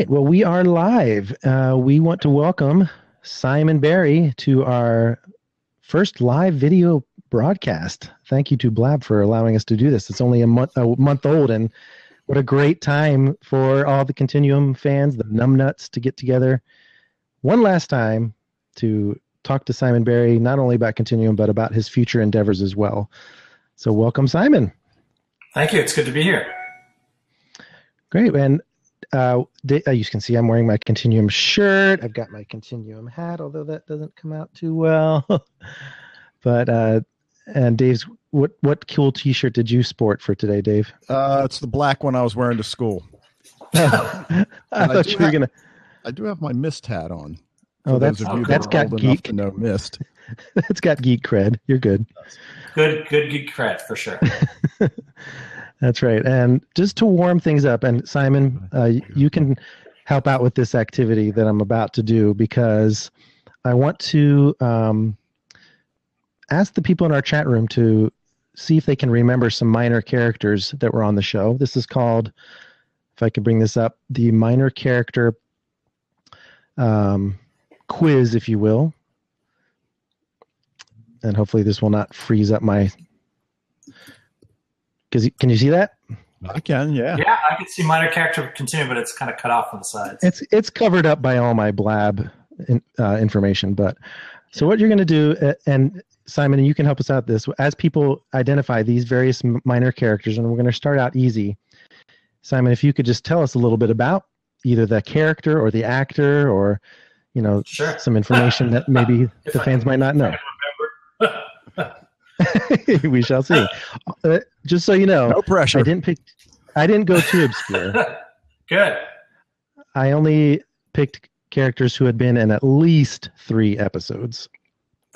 right. Well, we are live. We want to welcome Simon Barry to our first live video broadcast. Thank you to Blab for allowing us to do this. It's only a month old, and what a great time for all the Continuum fans, the numbnuts, to get together one last time to talk to Simon Barry, not only about Continuum, but about his future endeavors as well. So welcome, Simon. Thank you. It's good to be here. Great. And you can see I'm wearing my Continuum shirt. I've got my Continuum hat, although that doesn't come out too well. But and Dave's, what cool T-shirt did you sport for today, Dave? It's the black one I was wearing to school. I thought you were gonna. I do have my Mist hat on. Oh, that's got geek. To know Mist. That's got geek cred. You're good. Good geek cred for sure. That's right. And just to warm things up, and Simon, you can help out with this activity that I'm about to do, because I want to ask the people in our chat room to see if they can remember some minor characters that were on the show. This is called, if I could bring this up, the minor character quiz, if you will. And hopefully this will not freeze up my... Can you see that? I can, yeah. Yeah, I can see minor character Continuum, but it's kind of cut off on the sides. It's covered up by all my Blab information. But so what you're going to do, and Simon, you can help us out this, as people identify these various minor characters, and we're going to start out easy. Simon, if you could just tell us a little bit about either the character or the actor, or sure. Some information that maybe the fans might not know. We shall see. Just so you know, no pressure. I didn't go too obscure. Good. I only picked characters who had been in at least 3 episodes.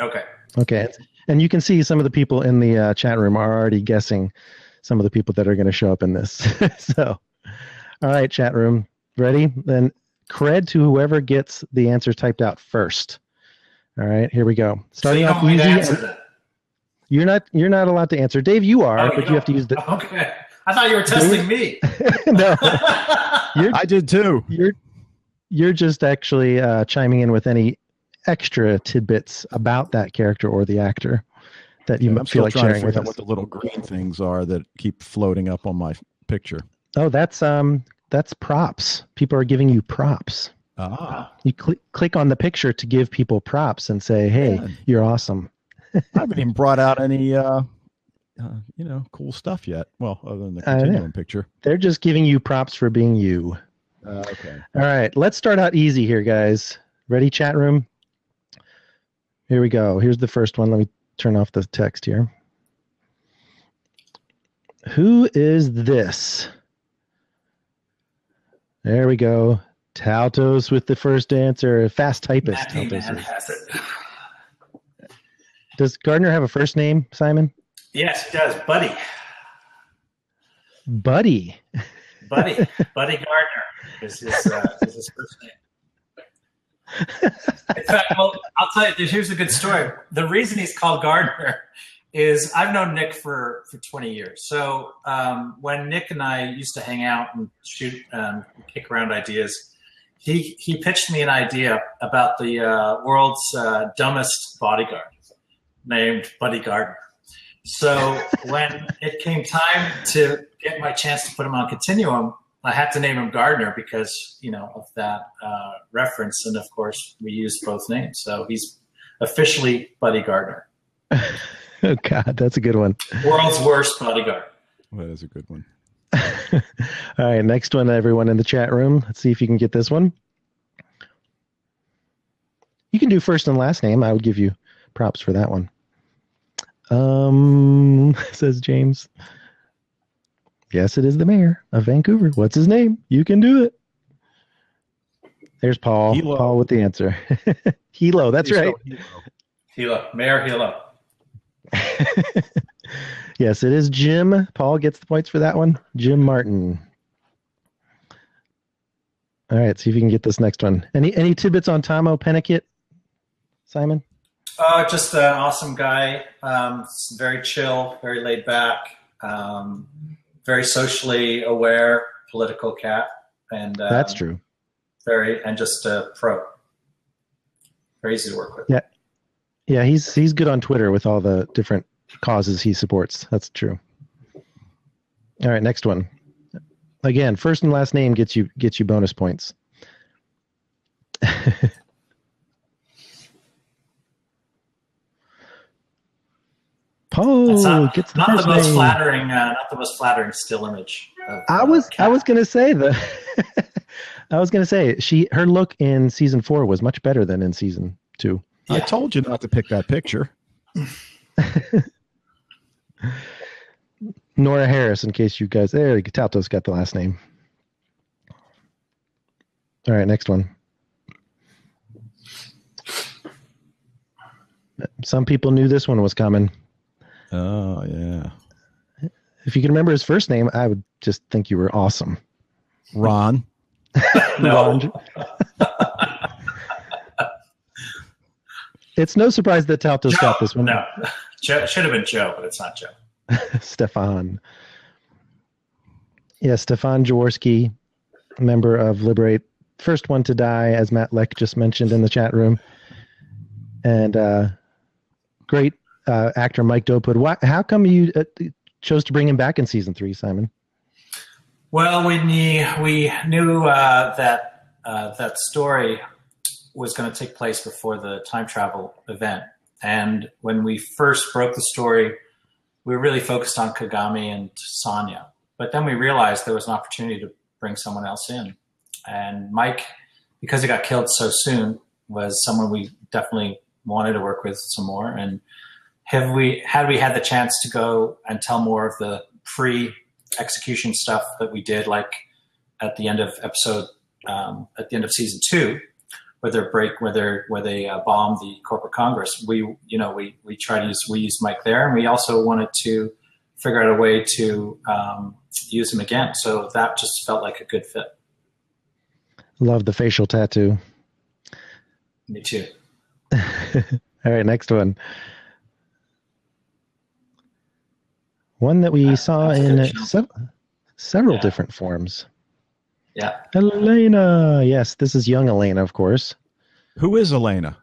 Okay. And you can see some of the people in the chat room are already guessing some of the people that are going to show up in this. So, all right, chat room, ready? Then cred to whoever gets the answers typed out first. All right, here we go. Starting off easy. You're not allowed to answer. Dave, you are, but you have to use the... Okay. I thought you were testing me. No. I did too. You're just actually chiming in with any extra tidbits about that character or the actor that you feel like sharing with us. What the little green things are that keep floating up on my picture. Oh, that's props. People are giving you props. You click on the picture to give people props and say, hey, you're awesome. I haven't even brought out any, cool stuff yet. Well, other than the Continuum picture. They're just giving you props for being you. Okay. All right. Let's start out easy here, guys. Ready, chat room? Here we go. Here's the first one. Let me turn off the text here. Who is this? There we go. Tautos with the first answer. Fast typist. Does Gardner have a first name, Simon? Yes, he does. Buddy. Buddy Gardner is his first name. In fact, well, I'll tell you, here's a good story. The reason he's called Gardner is I've known Nick for 20 years. So when Nick and I used to hang out and shoot, kick around ideas, he pitched me an idea about the world's dumbest bodyguard, named Buddy Gardner. So when it came time to get my chance to put him on Continuum, I had to name him Gardner because, of that reference. And of course, we used both names. So he's officially Buddy Gardner. Oh, God, that's a good one. World's worst bodyguard. That is a good one. All right, next one, everyone in the chat room. Let's see if you can get this one. You can do first and last name. I would give you props for that one. Says James. Yes, it is the mayor of Vancouver. What's his name? You can do it. There's Paul. Hilo. Paul with the answer. Hilo, that's right. Hilo. Mayor Hilo. Yes, it is Jim. Paul gets the points for that one. Jim Martin. All right, see if you can get this next one. Any tidbits on Tomo Pennicott, Simon? Just an awesome guy. Very chill, very laid back, very socially aware, political cat. And that's true. and just a pro. Very easy to work with. Yeah, he's good on Twitter with all the different causes he supports. That's true. All right, next one. Again, first and last name gets you bonus points. Paul gets the not first the most name. flattering, not the most flattering still image. I was going to say that. I was going to say her look in season 4 was much better than in season 2. I told you not to pick that picture. Nora Harris, in case you guys, there, Talto's got the last name. All right, next one. Some people knew this one was coming. Oh, yeah. If you can remember his first name, I would just think you were awesome. Ron. Ron. It's no surprise that Talto's got this one. No, it should have been Joe, but it's not Joe. Stefan. Yeah, Stefan Jaworski, member of Liberate. First one to die, as Matt Leck just mentioned in the chat room. And great actor Mike Dopewood. How come you chose to bring him back in season 3, Simon? Well, we knew that story was going to take place before the time travel event. And when we first broke the story, we were really focused on Kagami and Sonya. But then we realized there was an opportunity to bring someone else in. And Mike, because he got killed so soon, was someone we definitely wanted to work with some more. And had we had the chance to go and tell more of the pre-execution stuff that we did, like at the end of season 2, where they bombed the corporate Congress, we used Mike there, and we also wanted to figure out a way to use him again. So that just felt like a good fit. Love the facial tattoo. Me too. All right, next one. One that we saw in several different forms. Yeah. Elena. Yes, this is young Elena, of course. Who is Elena?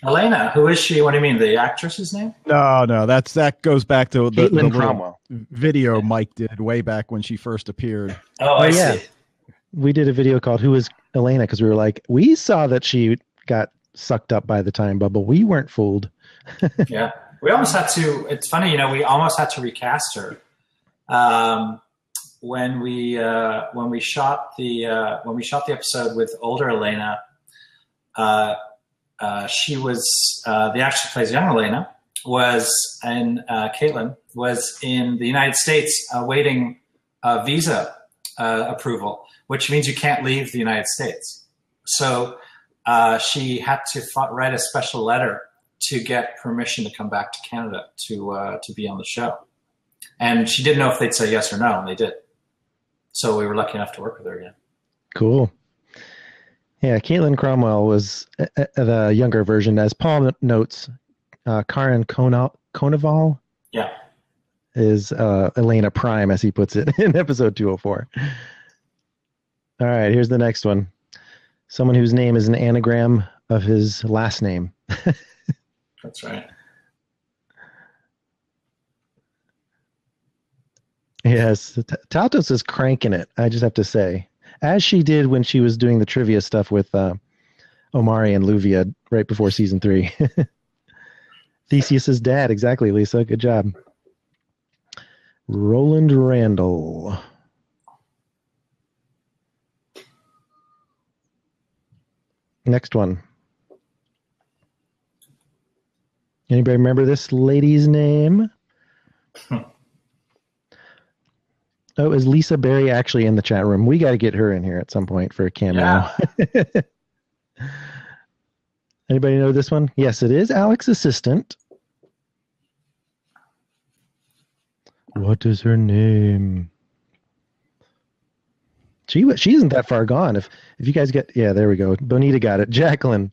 Elena, who is she? What do you mean, the actress's name? No, that goes back to the Cromwell video Mike did way back when she first appeared. Oh, I see. We did a video called "Who is Elena?" because we were like, we saw that she got sucked up by the time bubble. We weren't fooled. Yeah, we almost had to. It's funny, we almost had to recast her. When we shot the episode with older Elena, she was the actress who plays young Elena Caitlin was in the United States awaiting visa approval, which means you can't leave the United States. So she had to write a special letter to get permission to come back to Canada to be on the show, and she didn't know if they'd say yes or no, and they did. So we were lucky enough to work with her again. Cool. Yeah, Caitlin Cromwell was the younger version. As Paul notes, Karen Konoval is Elena Prime, as he puts it in episode 204. All right, here's the next one. Someone whose name is an anagram of his last name. That's right. Yes, Taltos is cranking it, I just have to say. As she did when she was doing the trivia stuff with Omari and Luvia right before season 3. Theseus's dad, exactly, Lisa. Good job. Roland Randall. Next one. Anybody remember this lady's name? Oh, is Lisa Berry actually in the chat room? We got to get her in here at some point for a cameo. Yeah. Anybody know this one? Yes, it is Alex's assistant. What is her name? She isn't that far gone. If you guys get, yeah, there we go. Bonita got it. Jacqueline.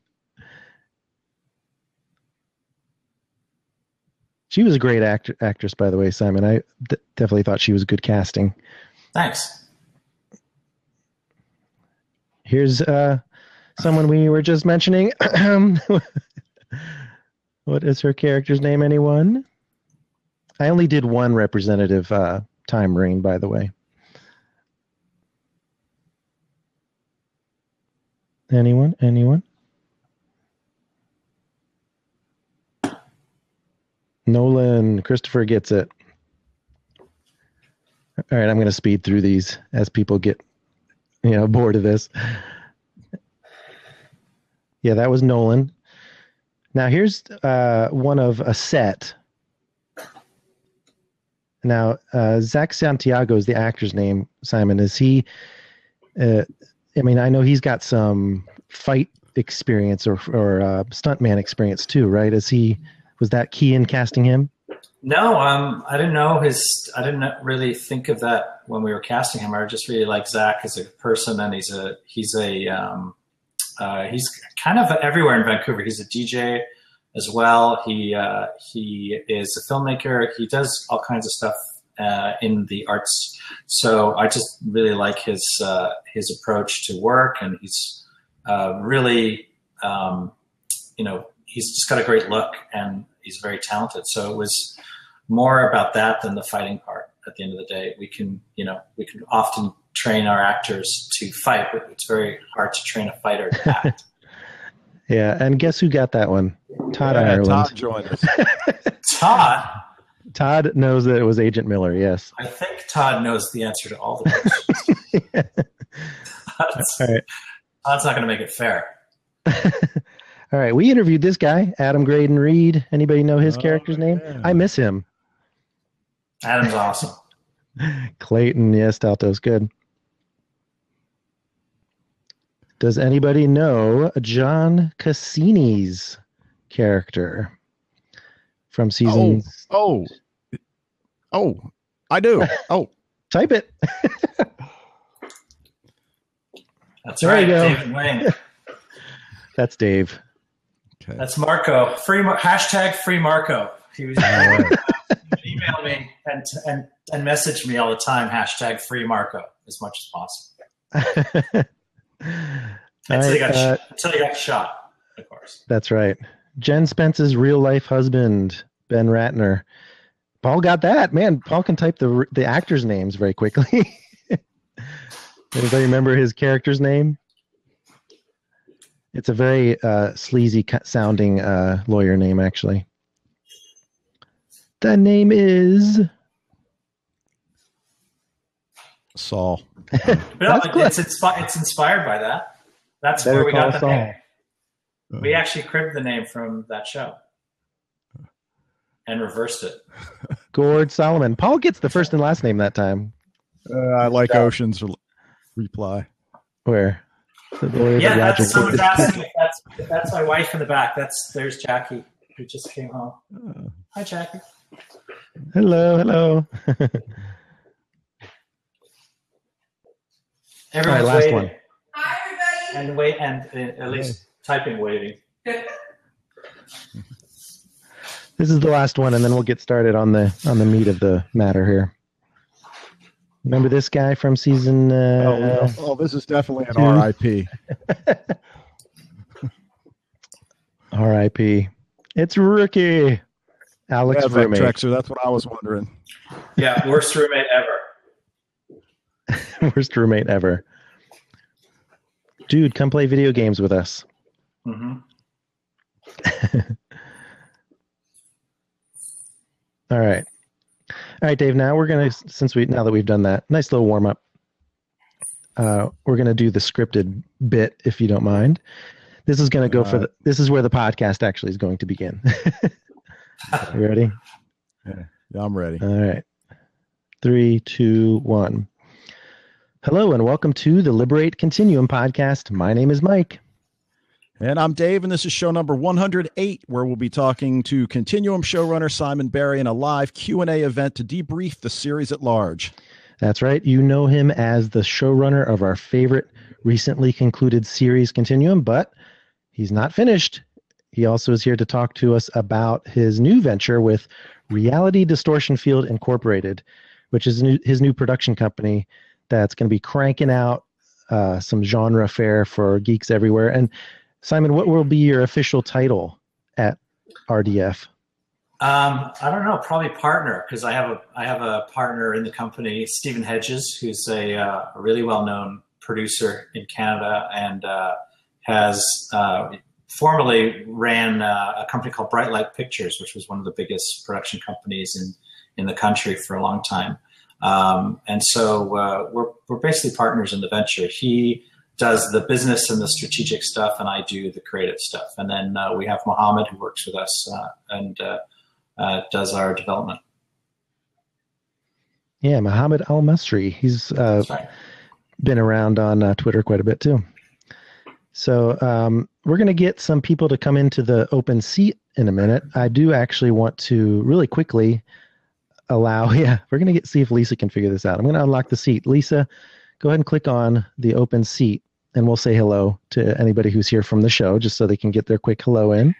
She was a great actress, by the way, Simon. I definitely thought she was good casting. Thanks. Here's someone we were just mentioning. What is her character's name, anyone? I only did one representative time marine, by the way. Anyone? Nolan, Christopher gets it. All right, I'm going to speed through these as people get, bored of this. Yeah, that was Nolan. Now here's one of a set. Now, Zach Santiago is the actor's name. Simon, is he? I know he's got some fight experience or stuntman experience too, right? Was that key in casting him? No, I didn't know I didn't really think of that when we were casting him. I just really like Zach as a person, and he's kind of everywhere in Vancouver. He's a DJ as well. He is a filmmaker. He does all kinds of stuff in the arts. So I just really like his approach to work, and he's really he's just got a great look, and he's very talented. So it was more about that than the fighting part. At the end of the day, we can often train our actors to fight, but it's very hard to train a fighter to act. Yeah, and guess who got that one? Todd Ireland. Todd joined us. Todd knows that it was Agent Miller, yes. I think Todd knows the answer to all the questions. Yeah. All right. Todd's not going to make it fair. All right, we interviewed this guy, Adam Graydon Reed. Anybody know his character's name? Yeah. I miss him. Adam's awesome. Clayton, yes, Stalto's good. Does anybody know John Cassini's character from season? Oh, I do. Oh, type it. That's there right, David Wayne. That's Dave. Okay. That's Marco. Hashtag free Marco. He was email me and message me all the time. Hashtag free Marco as much as possible. Until he got shot, of course. That's right. Jen Spence's real life husband, Ben Ratner. Paul got that. Man, Paul can type the actors' names very quickly. Anybody remember his character's name? It's a very sleazy sounding lawyer name, actually. The name is Saul. It's inspired by that. That's where we got the name. We actually cribbed the name from that show and reversed it. Gord Solomon. Paul gets the first and last name that time. I like Ocean's reply. Where? That's someone's asking if that's my wife in the back. There's Jackie, who just came home. Hi, Jackie. Hello. Everyone's all right, last waiting. one. Hi, And everybody. at least typing waiting. This is the last one, and then we'll get started on the meat of the matter here. Remember this guy from season? This is definitely an RIP. RIP. It's Rookie. Alex roommate. Trexer, that's what I was wondering. Yeah, worst roommate ever. Worst roommate ever. Dude, come play video games with us. Mm-hmm. All right, Dave. Now we're gonna, now that we've done that nice little warm up, we're gonna do the scripted bit, if you don't mind. This is gonna go this is where the podcast actually is going to begin. You ready? Yeah, I'm ready. All right. 3, 2, 1. Hello and welcome to the Liberate Continuum podcast. My name is Mike. And I'm Dave, and this is show number 108, where we'll be talking to Continuum showrunner Simon Barry in a live Q&A event to debrief the series at large. That's right. You know him as the showrunner of our favorite recently concluded series Continuum, but he's not finished. He also is here to talk to us about his new venture with Reality Distortion Field Incorporated, which is his new production company that's going to be cranking out some genre fare for geeks everywhere. And Simon, what will be your official title at RDF? I don't know, probably partner, because I have a partner in the company, Stephen Hedges, who's a really well-known producer in Canada and has formerly ran a company called Bright Light Pictures, which was one of the biggest production companies in the country for a long time. And so we're basically partners in the venture. He does the business and the strategic stuff, and I do the creative stuff. And then we have Mohammed, who works with us and does our development. Yeah, Mohammed Al-Masri. He's right. been around on Twitter quite a bit too. So we're going to get some people to come into the open seat in a minute. I do actually want to really quickly we're going to see if Lisa can figure this out. I'm going to unlock the seat. Lisa, go ahead and click on the open seat, and we'll say hello to anybody who's here from the show, just so they can get their quick hello in.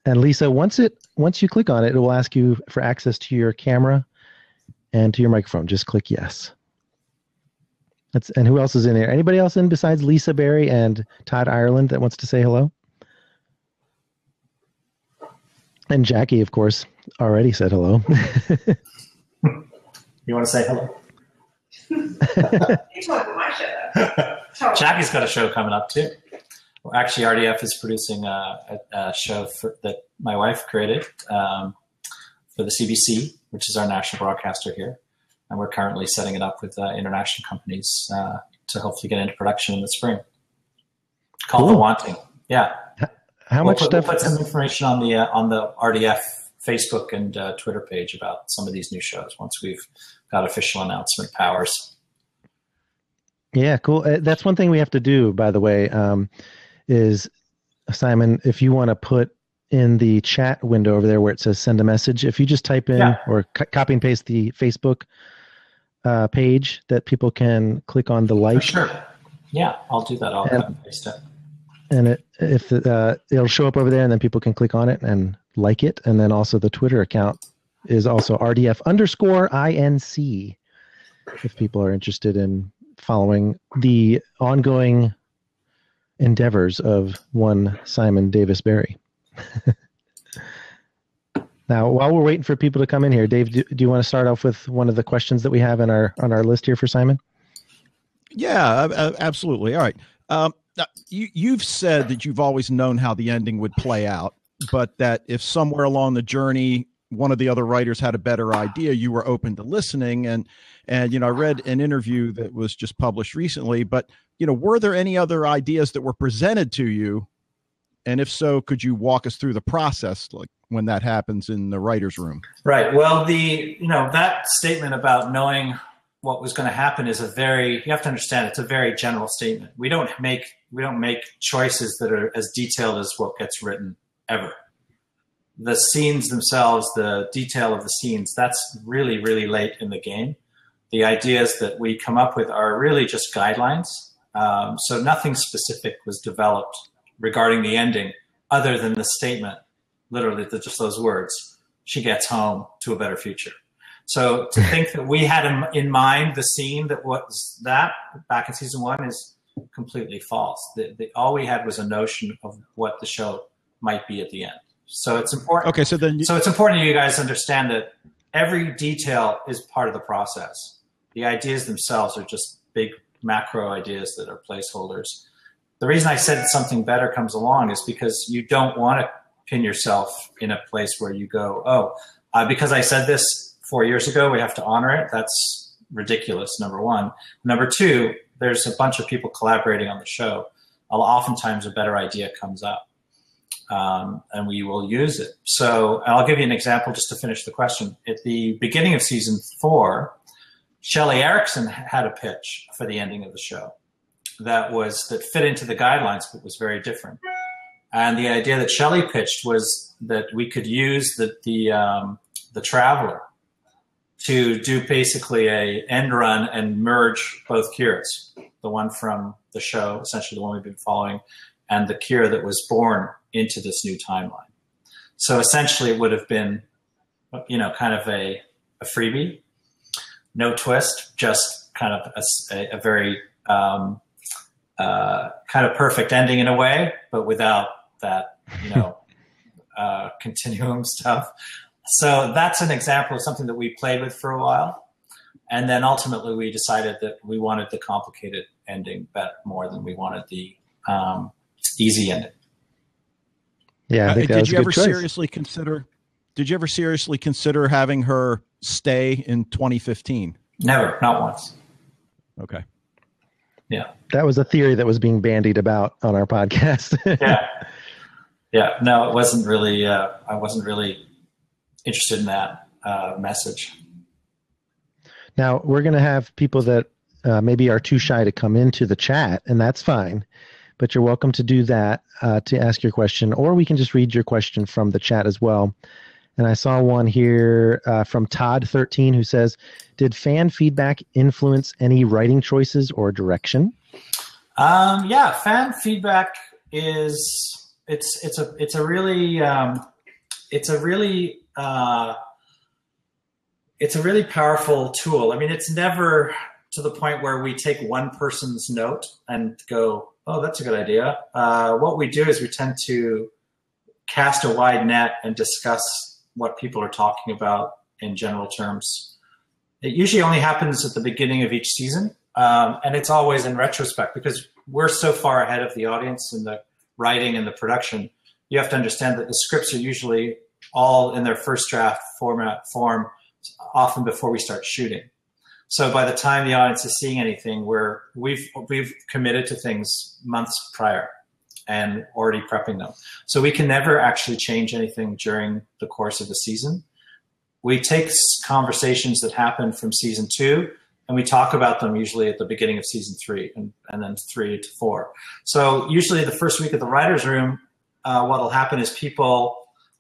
And Lisa, once you click on it, it will ask you for access to your camera and to your microphone. Just click yes. And who else is in there? Anybody else in besides Lisa Berry and Todd Ireland that wants to say hello? And Jackie, of course, already said hello. You want to say hello? Jackie's got a show coming up too. Well, actually, RDF is producing a show that my wife created for the CBC, which is our national broadcaster here. And we're currently setting it up with international companies to hopefully get into production in the spring. Called The Wanting. Yeah. We'll put some information on the RDF Facebook and Twitter page about some of these new shows once we've got official announcement powers. Yeah, cool. That's one thing we have to do, by the way, is, Simon, if you want to put in the chat window over there where it says send a message, if you just type in or copy and paste the Facebook page that people can click on the like. For sure. Yeah, I'll do that. I'll cut and paste it. And it'll show up over there, and then people can click on it and like it. And then also the Twitter account is also RDF_INC if people are interested in following the ongoing endeavors of one Simon Davis Berry. Now, while we're waiting for people to come in here, Dave, do you want to start off with one of the questions that we have on our list here for Simon? Yeah, absolutely. All right. You've said that you've always known how the ending would play out, but that if somewhere along the journey one of the other writers had a better idea, you were open to listening. And I read an interview that was just published recently, but were there any other ideas that were presented to you? And if so, could you walk us through the process, like when that happens in the writer's room? Right. Well, that statement about knowing what was going to happen is you have to understand it's a very general statement. We don't make choices that are as detailed as what gets written ever. The scenes themselves, the detail of the scenes, that's really, really late in the game. The ideas that we come up with are really just guidelines. So nothing specific was developed regarding the ending other than the statement, literally just those words, she gets home to a better future. So to think that we had in mind the scene that was that back in season 1 is completely false. All we had was a notion of what the show might be at the end. So it's important. Okay, so it's important that you guys understand that every detail is part of the process. The ideas themselves are just big macro ideas that are placeholders. The reason I said something better comes along is because you don't want to pin yourself in a place where you go, because I said this 4 years ago, we have to honor it. That's ridiculous, number one. Number two, there's a bunch of people collaborating on the show. Oftentimes a better idea comes up, and we will use it. So I'll give you an example just to finish the question. At the beginning of season 4, Shelley Erickson had a pitch for the ending of the show that fit into the guidelines, but was very different. And the idea that Shelley pitched was that we could use the Traveler to do basically a end run and merge both Kiras, the one from the show, essentially the one we've been following, and the Kira that was born into this new timeline. So essentially it would have been, kind of a freebie, no twist, just kind of a very kind of perfect ending in a way, but without that, continuum stuff. So that's an example of something that we played with for a while. And then ultimately we decided that we wanted the complicated ending more than we wanted the easy ending. Yeah, I think that was a good choice. Did you ever seriously consider having her stay in 2015? Never, not once. Okay. Yeah. That was a theory that was being bandied about on our podcast. Yeah. No, it wasn't really, I wasn't really interested in that message. Now, we're going to have people that maybe are too shy to come into the chat, and that's fine. But you're welcome to do that to ask your question, or we can just read your question from the chat as well. And I saw one here from Todd13 who says, did fan feedback influence any writing choices or direction? Yeah, fan feedback is it's a really powerful tool. I mean, it's never to the point where we take one person's note and go, oh, that's a good idea. What we do is we tend to cast a wide net and discuss what people are talking about in general terms. It usually only happens at the beginning of each season, and it's always in retrospect because we're so far ahead of the audience in the writing and the production. You have to understand that the scripts are usually all in their first draft form, often before we start shooting. So by the time the audience is seeing anything, we've committed to things months prior and already prepping them. So we can never actually change anything during the course of the season. We take conversations that happen from season 2 and we talk about them usually at the beginning of season 3 and then 3 to 4. So usually the first week of the writer's room, what will happen is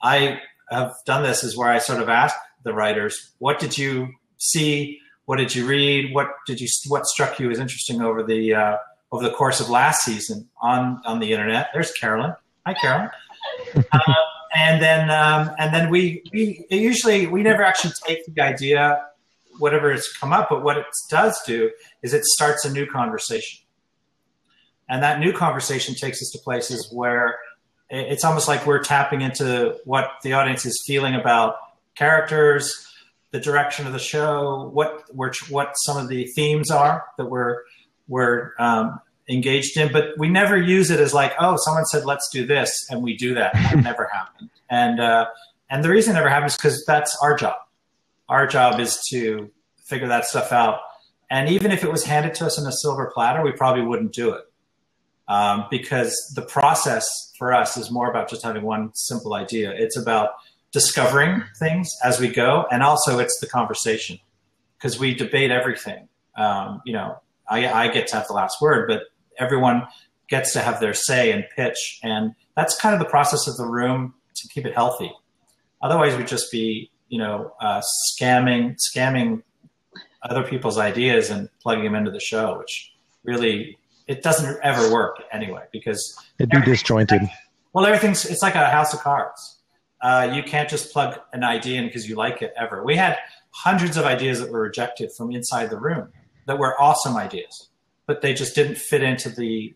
I have done this is where I sort of ask the writers, what did you see? What did you read? What struck you as interesting over the course of last season on the internet? There's Carolyn. Hi, Carolyn. And then we never actually take the idea, whatever has come up, but what it does do is it starts a new conversation. And that new conversation takes us to places where it's almost like we're tapping into what the audience is feeling about characters, the direction of the show, what some of the themes are that we're engaged in, but we never use it as like, oh, someone said let's do this, and we do that. That never happened, and the reason it never happens is because that's our job. Our job is to figure that stuff out, and even if it was handed to us in a silver platter, we probably wouldn't do it because the process for us is more about just having one simple idea. It's about discovering things as we go, and also it's the conversation because we debate everything. I get to have the last word, but everyone gets to have their say and pitch, and that's kind of the process of the room to keep it healthy. Otherwise, we'd just be scamming other people's ideas and plugging them into the show, which really it doesn't ever work anyway because it'd be disjointed. It's like a house of cards. You can't just plug an idea in because you like it ever. We had hundreds of ideas that were rejected from inside the room that were awesome ideas, but they just didn't fit into the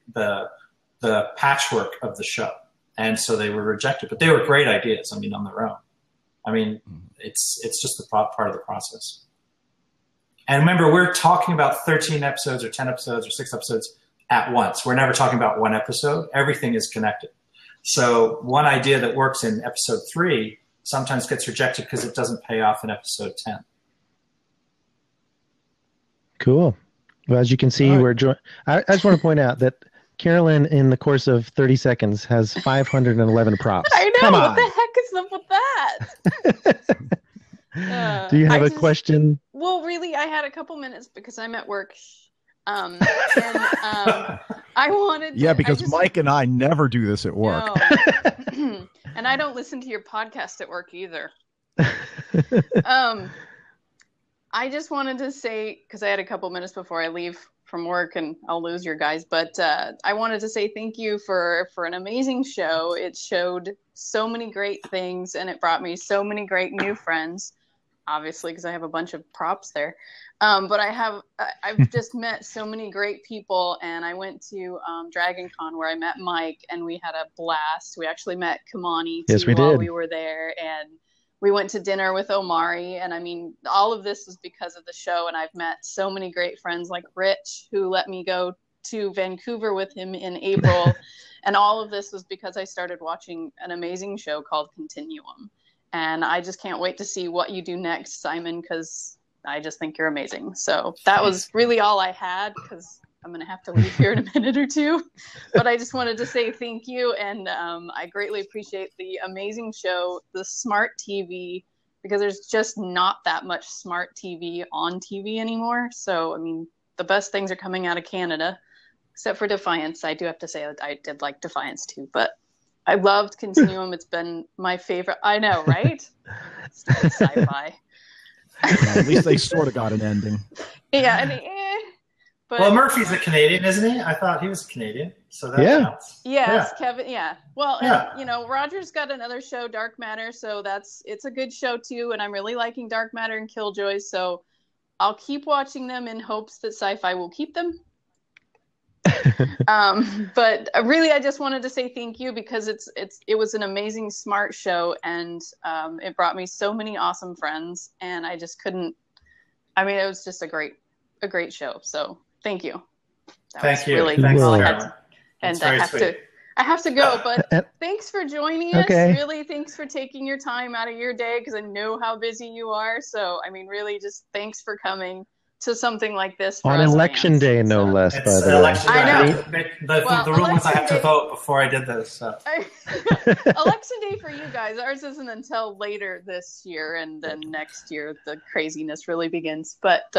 patchwork of the show. And so they were rejected, but they were great ideas. I mean, on their own. I mean, it's just the part of the process. And remember, we're talking about 13 episodes or 10 episodes or 6 episodes at once. We're never talking about one episode. Everything is connected. So one idea that works in episode 3 sometimes gets rejected because it doesn't pay off in episode 10. Cool. Well, as you can see, I just want to point out that Carolyn, in the course of 30 seconds, has 511 props. I know. Come on. What the heck is up with that? Do you have a question? Well, really, I had a couple minutes because I'm at work. I wanted to, yeah, because Mike and I never do this at work. No. And I don't listen to your podcast at work either. I just wanted to say, because I had a couple minutes before I leave from work and I'll lose your guys, but I wanted to say thank you for an amazing show. It showed so many great things and it brought me so many great new friends. obviously, because I have a bunch of props there. But I've just met so many great people, and I went to Dragon Con where I met Mike, and we had a blast. We actually met Kamani too while we were there, and we went to dinner with Omari. And I mean, all of this was because of the show, and I've met so many great friends like Rich, who let me go to Vancouver with him in April. And all of this was because I started watching an amazing show called Continuum. And I just can't wait to see what you do next, Simon, because I just think you're amazing. So that was really all I had, because I'm going to have to leave here in a minute or two. But I just wanted to say thank you. And I greatly appreciate the amazing show, the smart TV, because there's just not that much smart TV on TV anymore. So, I mean, the best things are coming out of Canada. Except for Defiance. I do have to say I did like Defiance too, but I loved Continuum. It's been my favorite. I know, right? Stupid Syfy. Well, at least they sort of got an ending. Yeah. But, well, Murphy's a Canadian, isn't he? I thought he was a Canadian. So that counts. Yes, yeah. Kevin. Yeah. Well, and, you know, Roger's got another show, Dark Matter. So it's a good show too. And I'm really liking Dark Matter and Killjoys. So I'll keep watching them in hopes that Syfy will keep them. But really, I just wanted to say thank you, because it was an amazing, smart show, and it brought me so many awesome friends, and I just couldn't. I mean, it was just a great show. So thank you. Thank you. Really, thanks, all I Carolyn. had. And I have to go, but thanks for joining us. Really, thanks for taking your time out of your day, because I know how busy you are. So, I mean, really, just thanks for coming to something like this for on election day, no less. By the way, I know. The rule was I have to vote before I did this. So. Election day for you guys. Ours isn't until later this year, and then next year the craziness really begins. But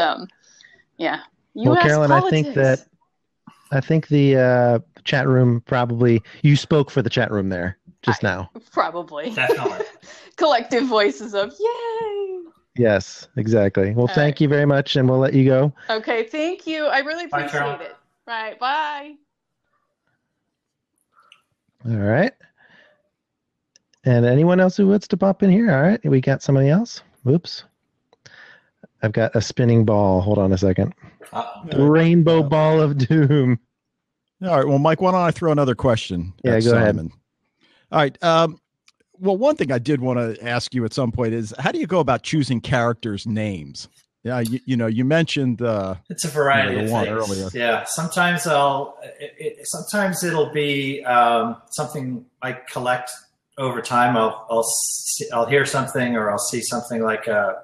yeah, well, Carolyn, politics. I think the chat room probably you spoke for the chat room there just now. Probably, definitely. Collective voices of yay. Yes, exactly. Well, thank you very much, and we'll let you go. Okay, thank you. I really appreciate it. Right, bye. All right. And anyone else who wants to pop in here? All right, we got somebody else. Whoops. I've got a spinning ball. Hold on a second. The rainbow ball of doom. All right, well, Mike, why don't I throw another question? Yeah, go ahead. All right. Well, one thing I did want to ask you at some point is, how do you go about choosing characters' names? Yeah, you mentioned it's a variety of things. Earlier. Yeah, sometimes sometimes it'll be something I collect over time. I'll hear something, or I'll see something like a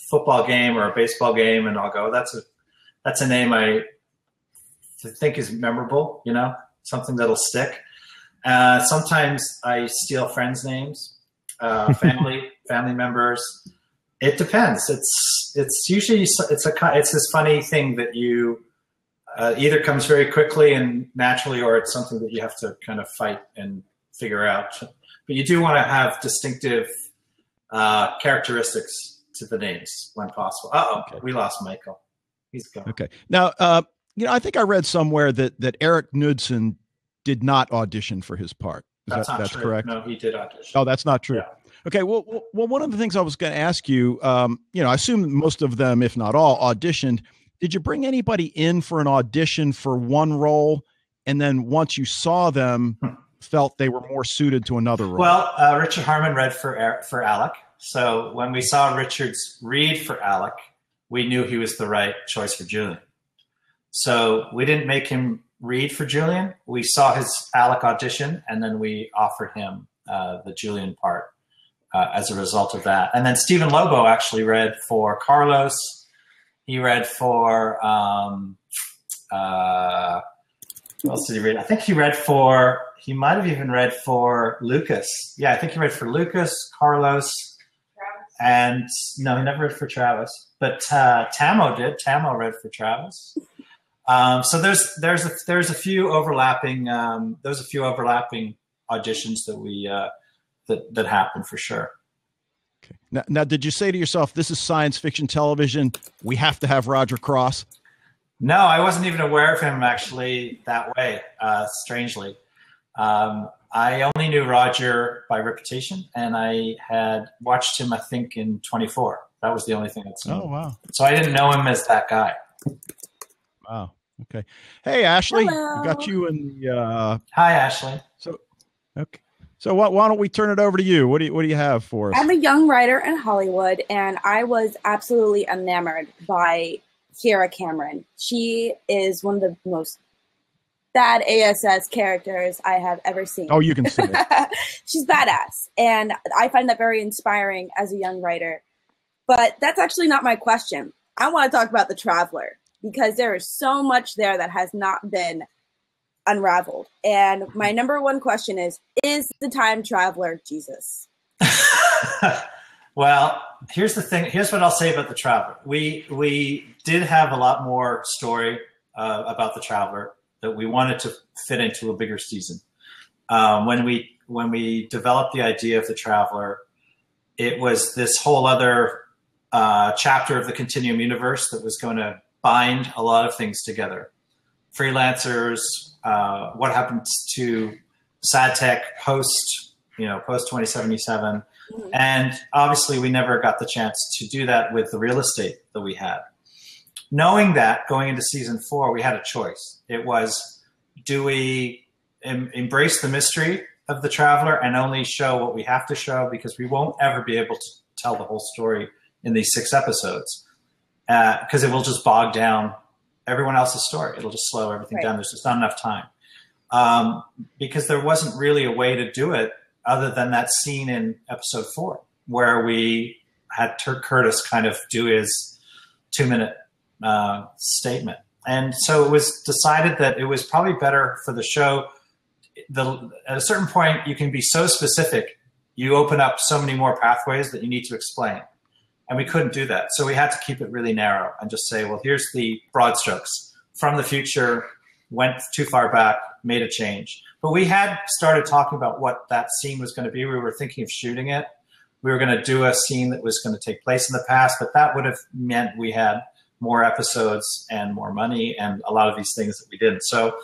football game or a baseball game, and I'll go, that's a name I think is memorable. You know, something that'll stick. Sometimes I steal friends' names, family members. It depends. It's usually it's this funny thing that you either comes very quickly and naturally, or it's something that you have to kind of fight and figure out. But you do want to have distinctive characteristics to the names when possible. Okay. We lost Michael. He's gone. Okay. Now, I think I read somewhere that Eric Knudsen did not audition for his part. That's true. Correct? No, he did audition. Oh, that's not true. Yeah. Okay. Well, one of the things I was going to ask you, I assume most of them, if not all, auditioned. Did you bring anybody in for an audition for one role, and then once you saw them, felt they were more suited to another role? Well, Richard Harmon read for Alec. So when we saw Richard's read for Alec, we knew he was the right choice for Julian. So we didn't make him read for Julian. We saw his Alec audition, and then we offered him the Julian part as a result of that. And then Stephen Lobo actually read for Carlos. He read for who else did he read? I think he might have even read for Lucas. Yeah, I think he read for Lucas, Carlos, Travis. And no, he never read for Travis. But Tamo did. Tamo read for Travis. So there's a few overlapping auditions that we that happen for sure. Okay. Now, did you say to yourself, "This is science fiction television. We have to have Roger Cross"? No, I wasn't even aware of him actually that way. Strangely, I only knew Roger by reputation, and I had watched him, I think, in 24. That was the only thing I'd seen. Oh, wow. So I didn't know him as that guy. Wow. Okay. Hey, Ashley, Hello. we got you in the. Hi, Ashley. So, okay. So why don't we turn it over to you? What do you have for us? I'm a young writer in Hollywood, and I was absolutely enamored by Kiera Cameron. She is one of the most bad ASS characters I have ever seen. Oh, you can say it. She's badass, and I find that very inspiring as a young writer. But that's actually not my question. I want to talk about The Traveler, because there is so much there that has not been unraveled. And my number one question is the time traveler Jesus? Well, here's the thing. Here's what I'll say about The Traveler. We did have a lot more story about The Traveler that we wanted to fit into a bigger season. When we developed the idea of The Traveler, it was this whole other chapter of the Continuum universe that was going to bind a lot of things together. Freelancers, what happens to sad tech post 2077. And obviously we never got the chance to do that with the real estate that we had. Knowing that going into season 4, we had a choice. It was, do we embrace the mystery of The Traveler and only show what we have to show, because we won't ever be able to tell the whole story in these 6 episodes, because it will just bog down everyone else's story. It'll just slow everything down. There's just not enough time. Because there wasn't really a way to do it other than that scene in episode 4, where we had Curtis kind of do his 2-minute statement. And so it was decided that it was probably better for the show. At a certain point, you can be so specific, you open up so many more pathways that you need to explain. And we couldn't do that. So we had to keep it really narrow and just say, well, here's the broad strokes. From the future, went too far back, made a change. But we had started talking about what that scene was going to be. We were thinking of shooting it. We were going to do a scene that was going to take place in the past, but that would have meant we had more episodes and more money and a lot of these things that we didn't. So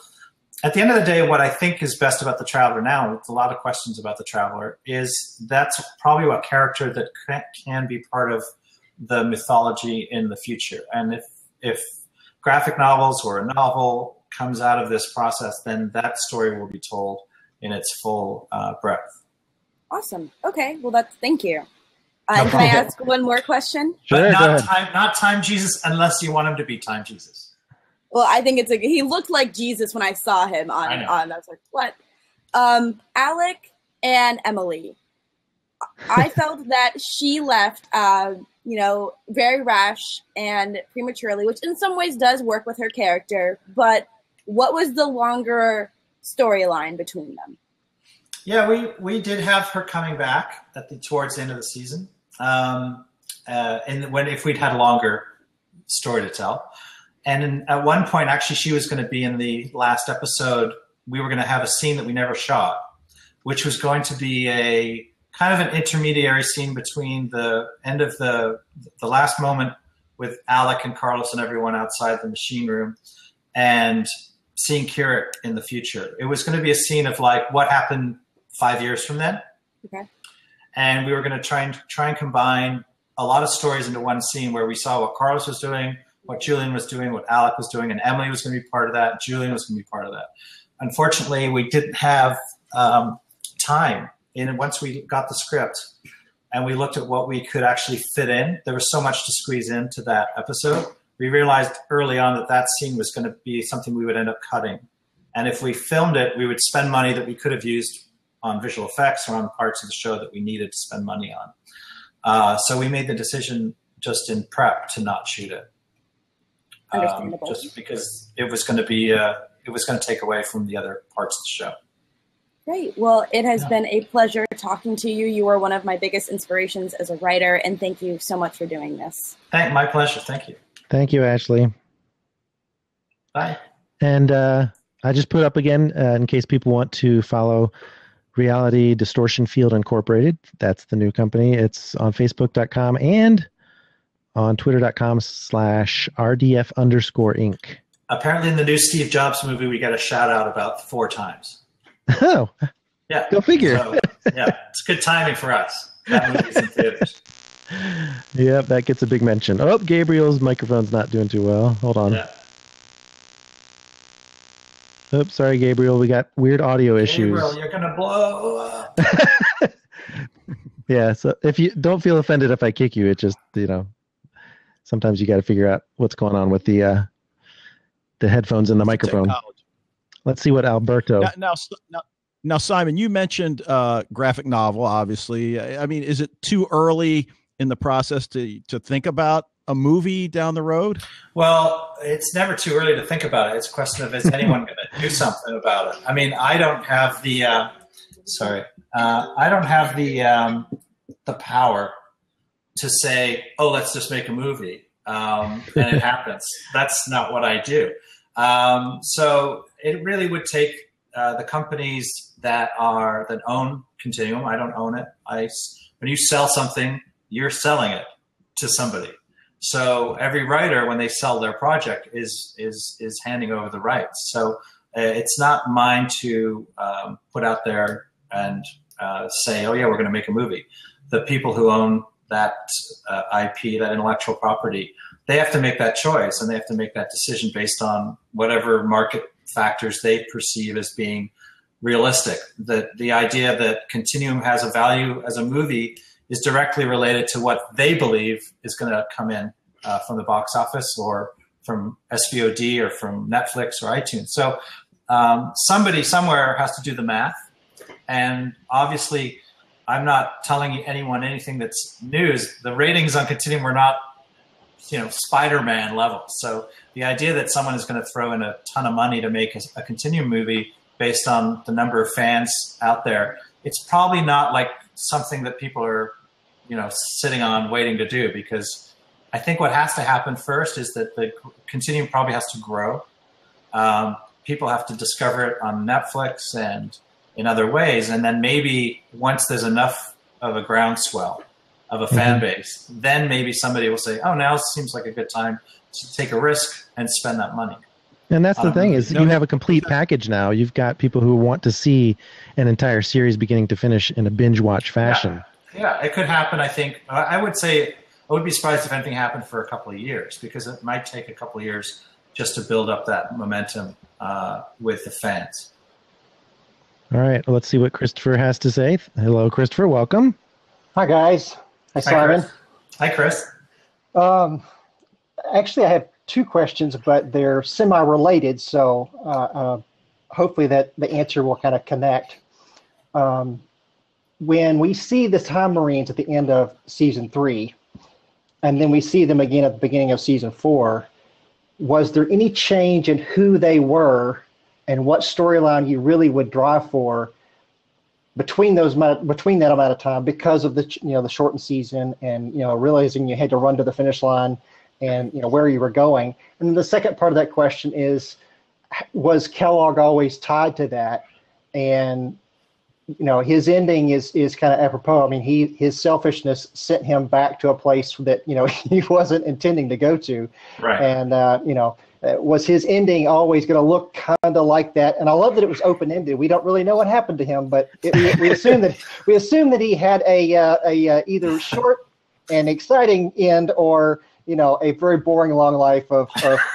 at the end of the day, what I think is best about The Traveler now, with a lot of questions about The Traveler, is that's probably a character that can be part of the mythology in the future. And if graphic novels or a novel comes out of this process, then that story will be told in its full breadth. Awesome. Okay. Well, thank you. Can I ask one more question? Sure, not time Jesus, unless you want him to be time Jesus. Well, I think he looked like Jesus when I saw him on. I was like, what? Alec and Emily. I felt that she left, very rash and prematurely, which in some ways does work with her character. But what was the longer storyline between them? Yeah, we did have her coming back towards the end of the season, if we'd had a longer story to tell. And at one point, actually, she was going to be in the last episode. We were going to have a scene that we never shot, which was going to be a kind of an intermediary scene between the end of the last moment with Alec and Carlos and everyone outside the machine room and seeing Kira in the future. It was going to be a scene of like what happened 5 years from then. Okay. And we were going to try and combine a lot of stories into one scene where we saw what Carlos was doing, what Julian was doing, what Alec was doing, and Emily was going to be part of that. Julian was going to be part of that. Unfortunately, we didn't have time. And once we got the script and we looked at what we could actually fit in, there was so much to squeeze into that episode. We realized early on that scene was going to be something we would end up cutting. And if we filmed it, we would spend money that we could have used on visual effects or on parts of the show that we needed to spend money on. So we made the decision just in prep to not shoot it. Understandable. Just because it was going to be, it was going to take away from the other parts of the show. Great. Well, it has been a pleasure talking to you. You are one of my biggest inspirations as a writer, and thank you so much for doing this. My pleasure. Thank you. Thank you, Ashley. Bye. And I just put up again, in case people want to follow Reality Distortion Field Incorporated. That's the new company. It's on Facebook.com and on Twitter.com/RDF_Inc. Apparently in the new Steve Jobs movie, we got a shout out about 4 times. Oh, yeah. Go figure. So, yeah, it's good timing for us. That movie's in theaters. Yep, that gets a big mention. Oh, Gabriel's microphone's not doing too well. Hold on. Yeah. Oops, sorry, Gabriel. We got weird audio issues. Gabriel, you're gonna blow up. Yeah, so if you don't feel offended if I kick you, it just, sometimes you got to figure out what's going on with the headphones and the microphone. Technology. Let's see what Alberto. Now, Simon, you mentioned graphic novel. Obviously, I mean, is it too early in the process to think about a movie down the road? Well, it's never too early to think about it. It's a question of, is anyone going to do something about it? I mean, I don't have the the power to say, oh, let's just make a movie, and it happens. That's not what I do. So it really would take the companies that own Continuum. I don't own it. When you sell something, you're selling it to somebody. So every writer, when they sell their project, is handing over the rights. So it's not mine to put out there and say, oh yeah, we're going to make a movie. The people who own that IP, that intellectual property, they have to make that choice, and they have to make that decision based on whatever market factors they perceive as being realistic. The idea that Continuum has a value as a movie is directly related to what they believe is going to come in from the box office or from SVOD or from Netflix or iTunes. So somebody somewhere has to do the math. And obviously, I'm not telling anyone anything that's news. The ratings on Continuum were not, Spider-Man level. So the idea that someone is going to throw in a ton of money to make a Continuum movie based on the number of fans out there, it's probably not like something that people are, sitting on waiting to do, because I think what has to happen first is that the Continuum probably has to grow. People have to discover it on Netflix and in other ways. And then maybe once there's enough of a groundswell of a fan base, then maybe somebody will say, oh, now seems like a good time to take a risk and spend that money. And that's the thing is you have a complete package now. You've got people who want to see an entire series beginning to finish in a binge watch fashion. Yeah, it could happen. I think I would say I would be surprised if anything happened for a couple of years, because it might take a couple of years just to build up that momentum with the fans. All right, well, let's see what Christopher has to say. Hello, Christopher. Welcome. Hi, guys. Hi, Simon. Hi, Chris. Actually, I have two questions, but they're semi-related, so hopefully that the answer will kind of connect. When we see the Time Marines at the end of season 3, and then we see them again at the beginning of season 4, was there any change in who they were and what storyline you really would drive for between that amount of time, because of the shortened season and realizing you had to run to the finish line and where you were going? And then the second part of that question is, was Kellogg always tied to that? And his ending is kind of apropos. I mean, his selfishness sent him back to a place that he wasn't intending to go to. Right. And was his ending always going to look kind of like that? And I love that it was open ended. We don't really know what happened to him, but we assume that he had a either short and exciting end, or a very boring long life of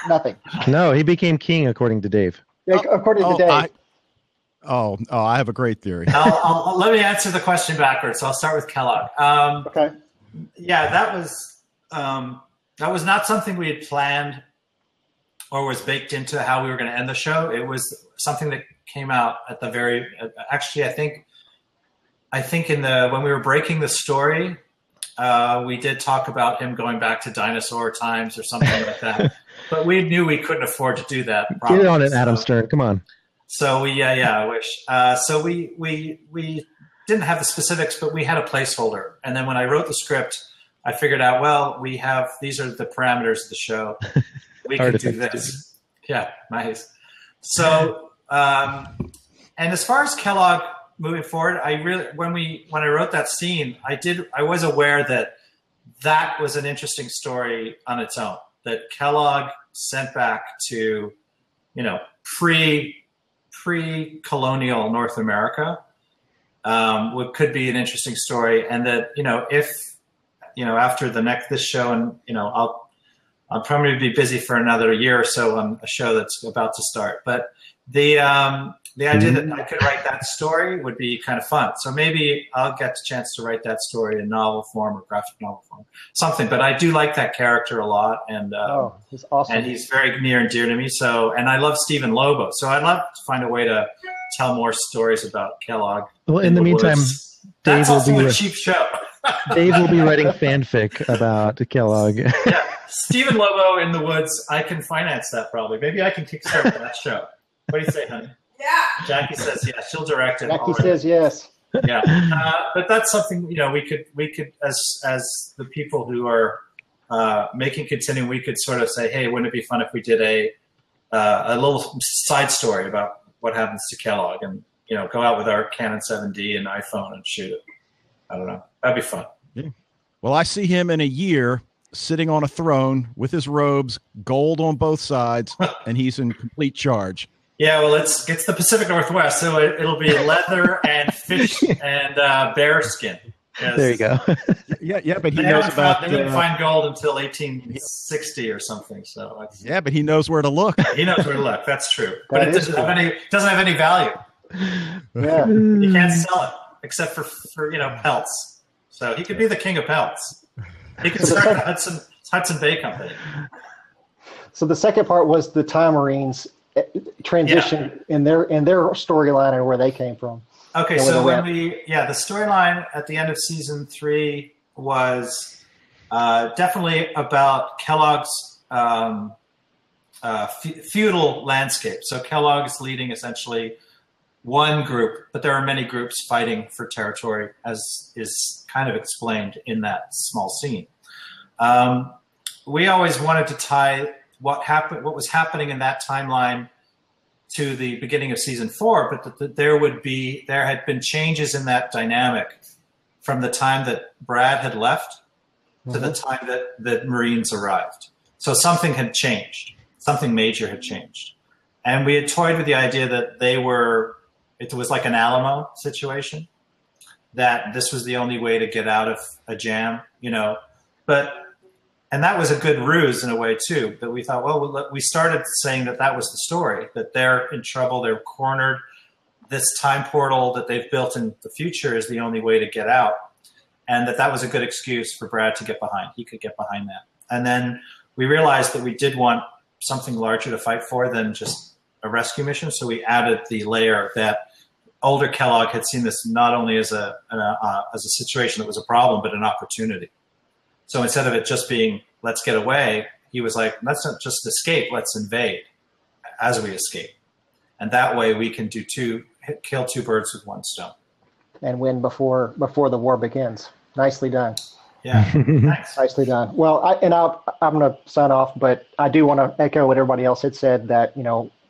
nothing. No, he became king, according to Dave. According to Dave. I have a great theory. Let me answer the question backwards. So I'll start with Kellogg. Okay. Yeah, that was not something we had planned or was baked into how we were going to end the show. It was something that came out at the very. Actually, I think when we were breaking the story, we did talk about him going back to dinosaur times or something like that. But we knew we couldn't afford to do that. Get it on it, Adam Stern. Come on. So I wish. So we didn't have the specifics, but we had a placeholder. And then when I wrote the script, I figured out, well, these are the parameters of the show. We can do this. Yeah, nice. So, and as far as Kellogg moving forward, when I wrote that scene, I was aware that was an interesting story on its own. That Kellogg sent back to, pre-colonial North America, what could be an interesting story. And that, if, after this show, and, I'll probably be busy for another year or so on a show that's about to start. But the idea that I could write that story would be kind of fun. So maybe I'll get the chance to write that story in novel form or graphic novel form, something. But I do like that character a lot, and he's awesome. And he's very near and dear to me. So, and I love Stephen Lobo. So I'd love to find a way to tell more stories about Kellogg. Well, in the meantime, that's also a cheap show. Dave will be writing fanfic about Kellogg. Yeah, Stephen Lobo in the woods. I can finance that probably. Maybe I can kickstart that show. What do you say, honey? Yeah. Jackie says yes. She'll direct it. Jackie says yes. Yeah, but that's something we could as the people who are making Continuum, we could sort of say, hey, wouldn't it be fun if we did a little side story about what happens to Kellogg, and go out with our Canon 7D and iPhone and shoot it. I don't know. That'd be fun. Yeah. Well, I see him in a year sitting on a throne with his robes, gold on both sides, and he's in complete charge. Yeah, well, it's the Pacific Northwest, so it'll be leather and fish and bear skin. Yes. There you go. Yeah, but he knows about. They didn't find gold until 1860 or something. So yeah, but he knows where to look. He knows where to look. That's true. But it doesn't have any value. Yeah, you can't sell it except for pelts. So he could be the king of pelts. He could start the Hudson Bay Company. So the second part was the Time Marines transition in their storyline and where they came from. Okay, so the storyline at the end of season 3 was definitely about Kellogg's feudal landscape. So Kellogg is leading essentially one group, but there are many groups fighting for territory, as is kind of explained in that small scene. We always wanted to tie what was happening in that timeline to the beginning of season 4, but there had been changes in that dynamic from the time that Brad had left to the time that the Marines arrived. So something had changed. Something major had changed. And we had toyed with the idea that it was like an Alamo situation, that this was the only way to get out of a jam, and that was a good ruse in a way too, but we thought, we started saying that was the story, that they're in trouble, they're cornered. This time portal that they've built in the future is the only way to get out. And that was a good excuse for Brad to get behind. He could get behind that. And then we realized that we did want something larger to fight for than just a rescue mission. So we added the layer that older Kellogg had seen this not only as a situation that was a problem, but an opportunity. So instead of it just being, let's get away, he was like, let's not just escape, let's invade as we escape. And that way we can kill two birds with one stone. And win before the war begins. Nicely done. Yeah, thanks. Nicely done. Well, I'm going to sign off, but I do want to echo what everybody else had said, that,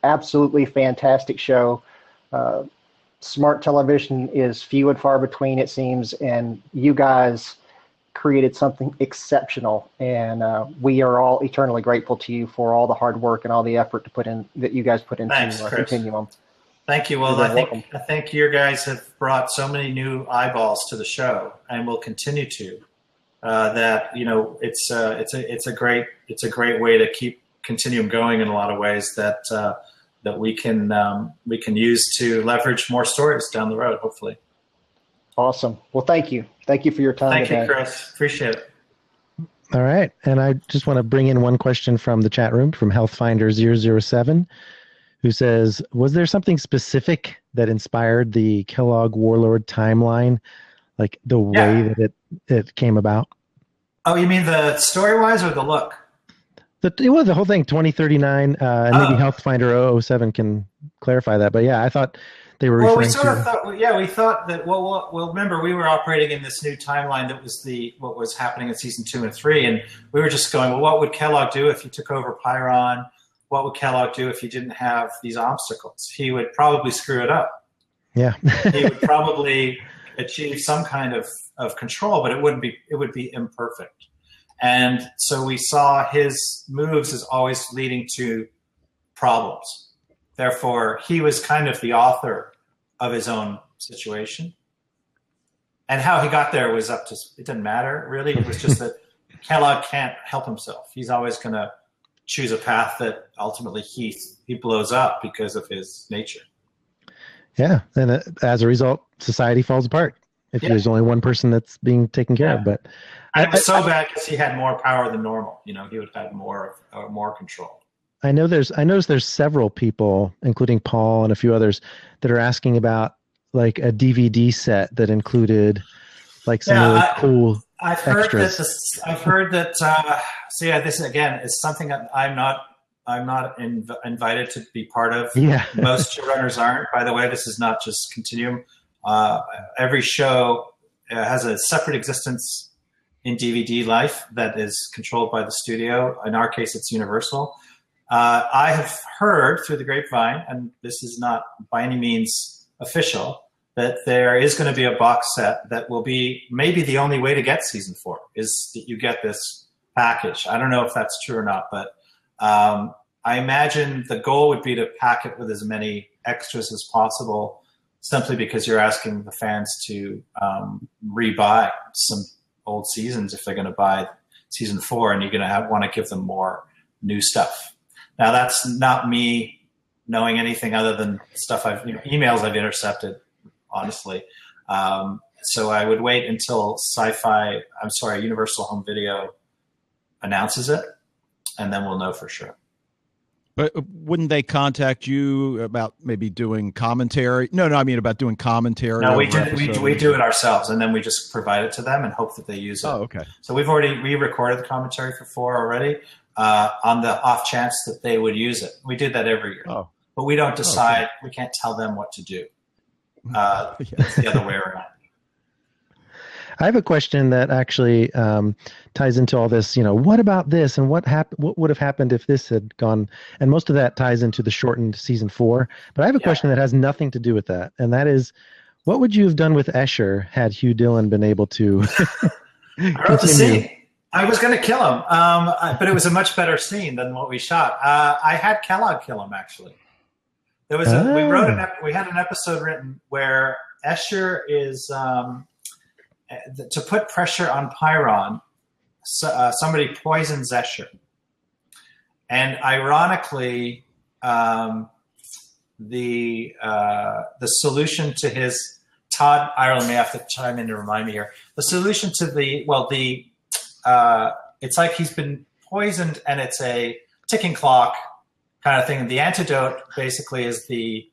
absolutely fantastic show. Smart television is few and far between, it seems, and you guys created something exceptional, and we are all eternally grateful to you for all the hard work and all the effort that you guys put into Continuum. Thank you. Well, I think you guys have brought so many new eyeballs to the show, and will continue to. That it's a great way to keep Continuum going in a lot of ways that we can use to leverage more stories down the road, hopefully. Awesome. Well, thank you. Thank you for your time today. Thank you, Chris. Appreciate it. All right. And I just want to bring in one question from the chat room from Healthfinder007, who says, was there something specific that inspired the Kellogg Warlord timeline, like the way that it came about? Oh, you mean the story-wise or the look? The whole thing, 2039, and maybe Healthfinder007 can clarify that. But yeah, I thought they were referring to... we thought that, well, remember, we were operating in this new timeline that was what was happening in season 2 and 3, and we were just going, well, what would Kellogg do if he took over Pyron? What would Kellogg do if he didn't have these obstacles? He would probably screw it up. Yeah. He would probably achieve some kind of control, but it would be imperfect. And so we saw his moves as always leading to problems. Therefore, he was kind of the author of his own situation. And how he got there was up to, it didn't matter, really. It was just that Kellogg can't help himself. He's always going to choose a path that ultimately he blows up because of his nature. Yeah, and as a result, society falls apart if there's only one person that's being taken care of. But it was so bad because he had more power than normal. You know, he would have more control. I noticed there's several people, including Paul and a few others, that are asking about like a DVD set that included like some really cool extras. I've heard that. This again is something that I'm not invited to be part of. Yeah. Most showrunners aren't. By the way, this is not just Continuum. Every show has a separate existence in DVD life that is controlled by the studio. In our case, it's Universal. I have heard through the grapevine, and this is not by any means official, that there is going to be a box set that will be maybe the only way to get season 4 is that you get this package. I don't know if that's true or not, but I imagine the goal would be to pack it with as many extras as possible, simply because you're asking the fans to rebuy some old seasons if they're going to buy season 4, and you're going to want to give them more new stuff. Now, that's not me knowing anything other than stuff emails I've intercepted, honestly. So I would wait until Universal Home Video announces it, and then we'll know for sure. But wouldn't they contact you about maybe doing commentary? No, I mean about doing commentary. No, we do it ourselves, and then we just provide it to them and hope that they use it. Oh, okay. So we've already re-recorded the commentary for 4 already, on the off chance that they would use it. We did that every year. Oh. But we don't decide. Okay. We can't tell them what to do. It's the other way around. I have a question that actually ties into all this. What about this, and what would have happened if this had gone? And most of that ties into the shortened season 4. But I have a question that has nothing to do with that, and that is, what would you have done with Escher had Hugh Dillon been able to? I wrote the scene. I was going to kill him, but it was a much better scene than what we shot. I had Kellogg kill him, actually. There was we had an episode written where Escher is. To put pressure on Pyron, somebody poisons Escher. And ironically, the solution to his Todd Ireland may have to chime in to remind me here. The solution to it's like he's been poisoned and it's a ticking clock kind of thing. The antidote basically is the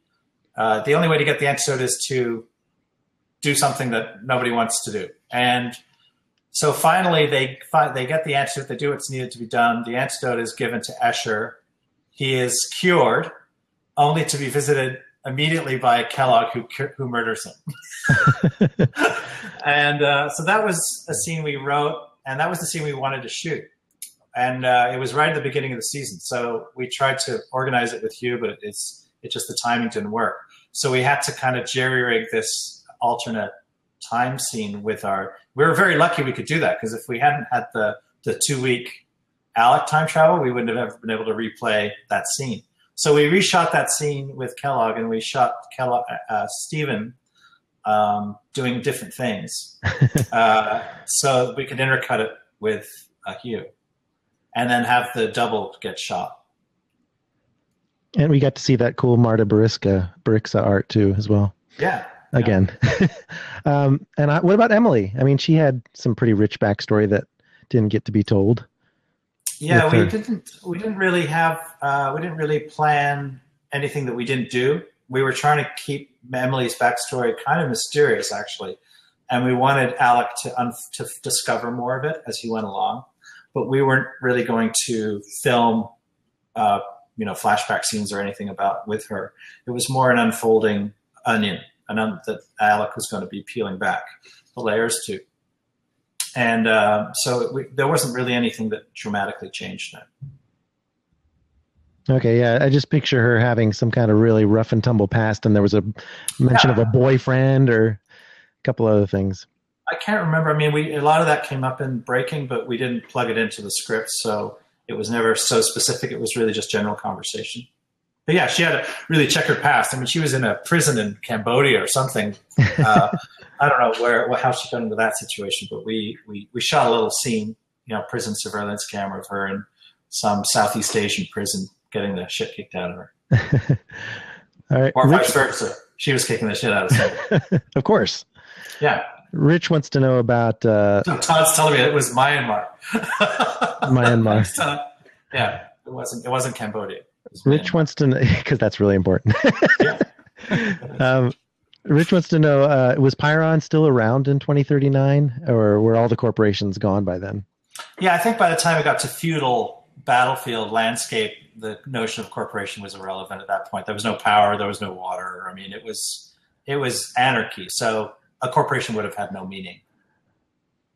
only way to get the antidote is to do something that nobody wants to do. And so finally they get the antidote, they do what's needed to be done. The antidote is given to Escher. He is cured, only to be visited immediately by Kellogg, who murders him. And so that was a scene we wrote, and that was the scene we wanted to shoot. And it was right at the beginning of the season. So we tried to organize it with Hugh, but it just the timing didn't work. So we had to kind of jerry-rig this alternate time scene we were very lucky we could do that, because if we hadn't had the 2-week Alec time travel, we wouldn't have ever been able to replay that scene. So we reshot that scene with Kellogg, and we shot Stephen doing different things so we could intercut it with Hugh, and then have the double get shot. And we got to see that cool Marta Barixa art too, as well. Yeah. Again. What about Emily? I mean, she had some pretty rich backstory that didn't get to be told. Yeah, we didn't really plan anything that we didn't do. We were trying to keep Emily's backstory kind of mysterious, actually, and we wanted Alec to discover more of it as he went along. But we weren't really going to film, flashback scenes or anything with her. It was more an unfolding onion. That Alec was going to be peeling back the layers to. And there wasn't really anything that dramatically changed that. Okay, yeah, I just picture her having some kind of really rough and tumble past, and there was a mention of a boyfriend or a couple other things. I can't remember. I mean, a lot of that came up in Breaking, but we didn't plug it into the script, so it was never so specific. It was really just general conversation. But yeah, she had a really checkered past. I mean, she was in a prison in Cambodia or something. I don't know how she got into that situation, but we shot a little scene, prison surveillance camera of her in some Southeast Asian prison getting the shit kicked out of her. All right. Or vice versa. She was kicking the shit out of someone. Of course. Yeah. Rich wants to know about... Todd's telling me it was Myanmar. Myanmar. Yeah, it wasn't Cambodia. Rich wants to know, because that's really important. Rich wants to know, was Pyron still around in 2039, or were all the corporations gone by then? Yeah, I think by the time it got to feudal battlefield landscape, the notion of corporation was irrelevant at that point. There was no power, there was no water. I mean, it was anarchy. So a corporation would have had no meaning.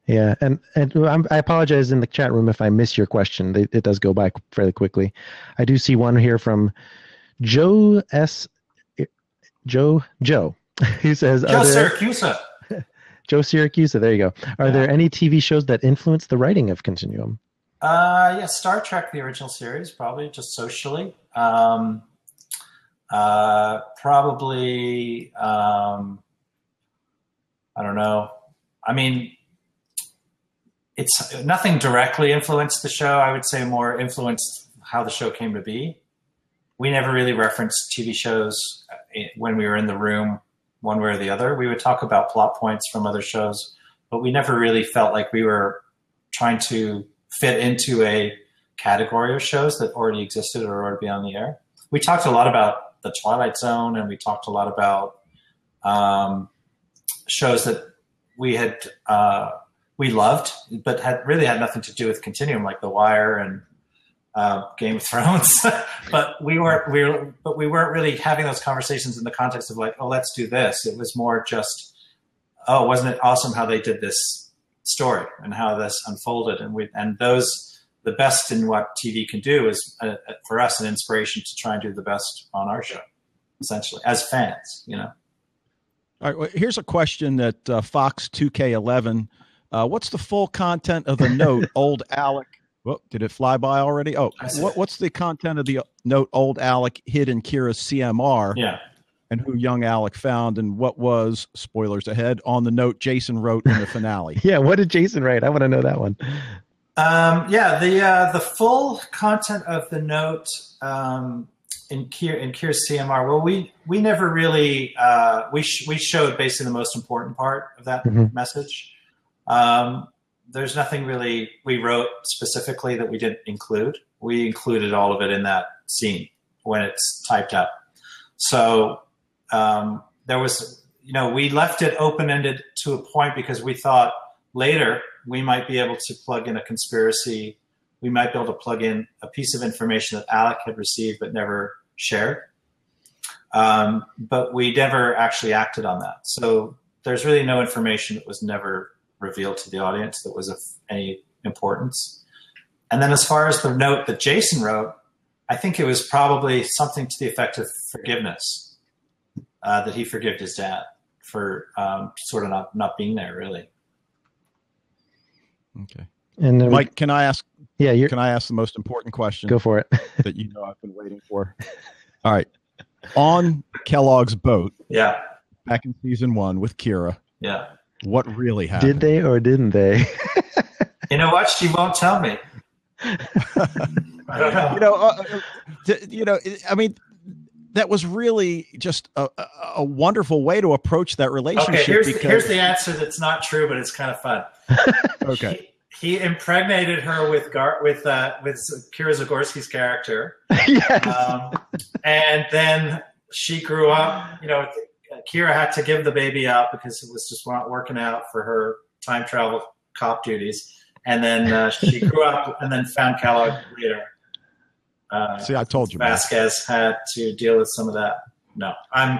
Yeah, and I apologize in the chat room if I miss your question. It does go by fairly quickly. I do see one here from Joe S. Joe. He says, Syracuse. Joe Syracuse. There you go. Are there any TV shows that influenced the writing of Continuum? Yeah, Star Trek, the original series, probably just socially. Probably, I don't know. I mean, it's nothing directly influenced the show. I would say more influenced how the show came to be. We never really referenced TV shows when we were in the room one way or the other. We would talk about plot points from other shows, but we never really felt like we were trying to fit into a category of shows that already existed or already be on the air. We talked a lot about The Twilight Zone, and we talked a lot about shows that we loved, but had nothing to do with Continuum, like The Wire and Game of Thrones. But we weren't really having those conversations in the context of like, oh, let's do this. It was more just, oh, wasn't it awesome how they did this story and how this unfolded? And the best in what TV can do is for us an inspiration to try and do the best on our show, essentially, as fans, All right. Well, here's a question that Fox 2K11. What's the full content of the note Old Alec? Well, did it fly by already? Oh, what's the content of the note Old Alec hid in Kira's CMR? Yeah. And who young Alec found, and what was, spoilers ahead, on the note Jason wrote in the finale? Yeah, what did Jason write? I want to know that one. The full content of the note in Kira's CMR. Well, we never really we showed basically the most important part of that message. There's nothing really we wrote specifically that we didn't include. We included all of it in that scene when it's typed up. So there was, we left it open-ended to a point because we thought later we might be able to plug in a conspiracy. We might be able to plug in a piece of information that Alec had received but never shared. But we never actually acted on that. So there's really no information that was never revealed to the audience that was of any importance. And then as far as the note that Jason wrote, I think it was probably something to the effect of forgiveness, that he forgave his dad for sort of not being there, really. Okay. And then Mike, can I ask? Yeah, can I ask the most important question? Go for it. That I've been waiting for. All right. On Kellogg's boat. Yeah. Back in season 1 with Kira. Yeah. What really happened? Did they or didn't they? You know what? She won't tell me. I don't know. I mean, that was really just a wonderful way to approach that relationship. Okay, here's the answer that's not true, but it's kind of fun. Okay. He impregnated her with Kira Zagorski's character. Yes. And then she grew up, Kira had to give the baby up because it was just not working out for her time travel cop duties. And then she grew up and then found Kellogg later. See, I told you. Vasquez had to deal with some of that. No, I'm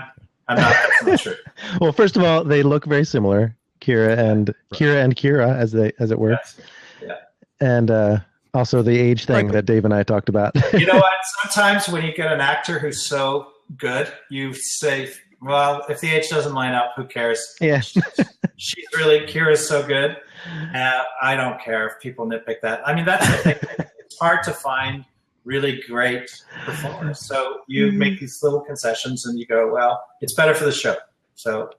not. That's not true. Well, first of all, they look very similar, Kira and Kira, as it were. Yes. Yeah. And also the age thing that Dave and I talked about. You know what? Sometimes when you get an actor who's so good, you say, well, if the age doesn't line up, who cares? Yeah. Kira's so good. I don't care if people nitpick that. I mean, that's the thing. It's hard to find really great performers. So you make these little concessions and you go, well, it's better for the show. So.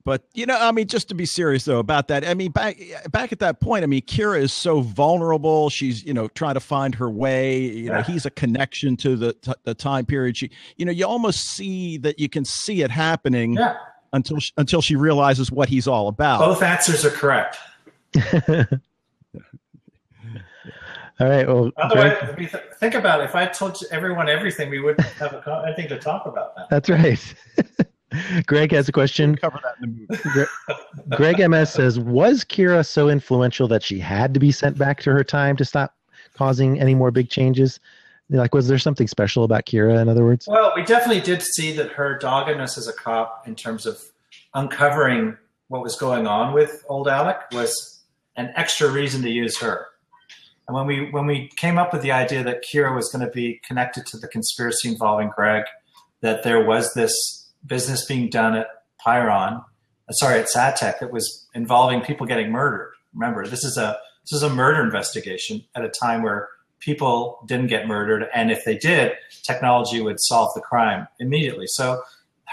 But, you know, I mean, just to be serious, though, about that, I mean, back at that point, I mean, Kira is so vulnerable. She's, you know, trying to find her way. You know, he's a connection to the time period. She, you know, you almost see that you can see it happening until she realizes what he's all about. Both answers are correct. All right. Well, by the way, think about it. If I told everyone everything, we wouldn't have anything to talk about now. That's right. Greg has a question. We'll cover that in the movie. Greg MS says, was Kira so influential that she had to be sent back to her time to stop causing any more big changes? Like, was there something special about Kira, in other words? Well, we definitely did see that her doggedness as a cop in terms of uncovering what was going on with old Alec was an extra reason to use her. And when we came up with the idea that Kira was going to be connected to the conspiracy involving Greg, that there was this business being done at SATTEC that was involving people getting murdered. Remember, this is a murder investigation at a time where people didn't get murdered, and if they did, technology would solve the crime immediately. So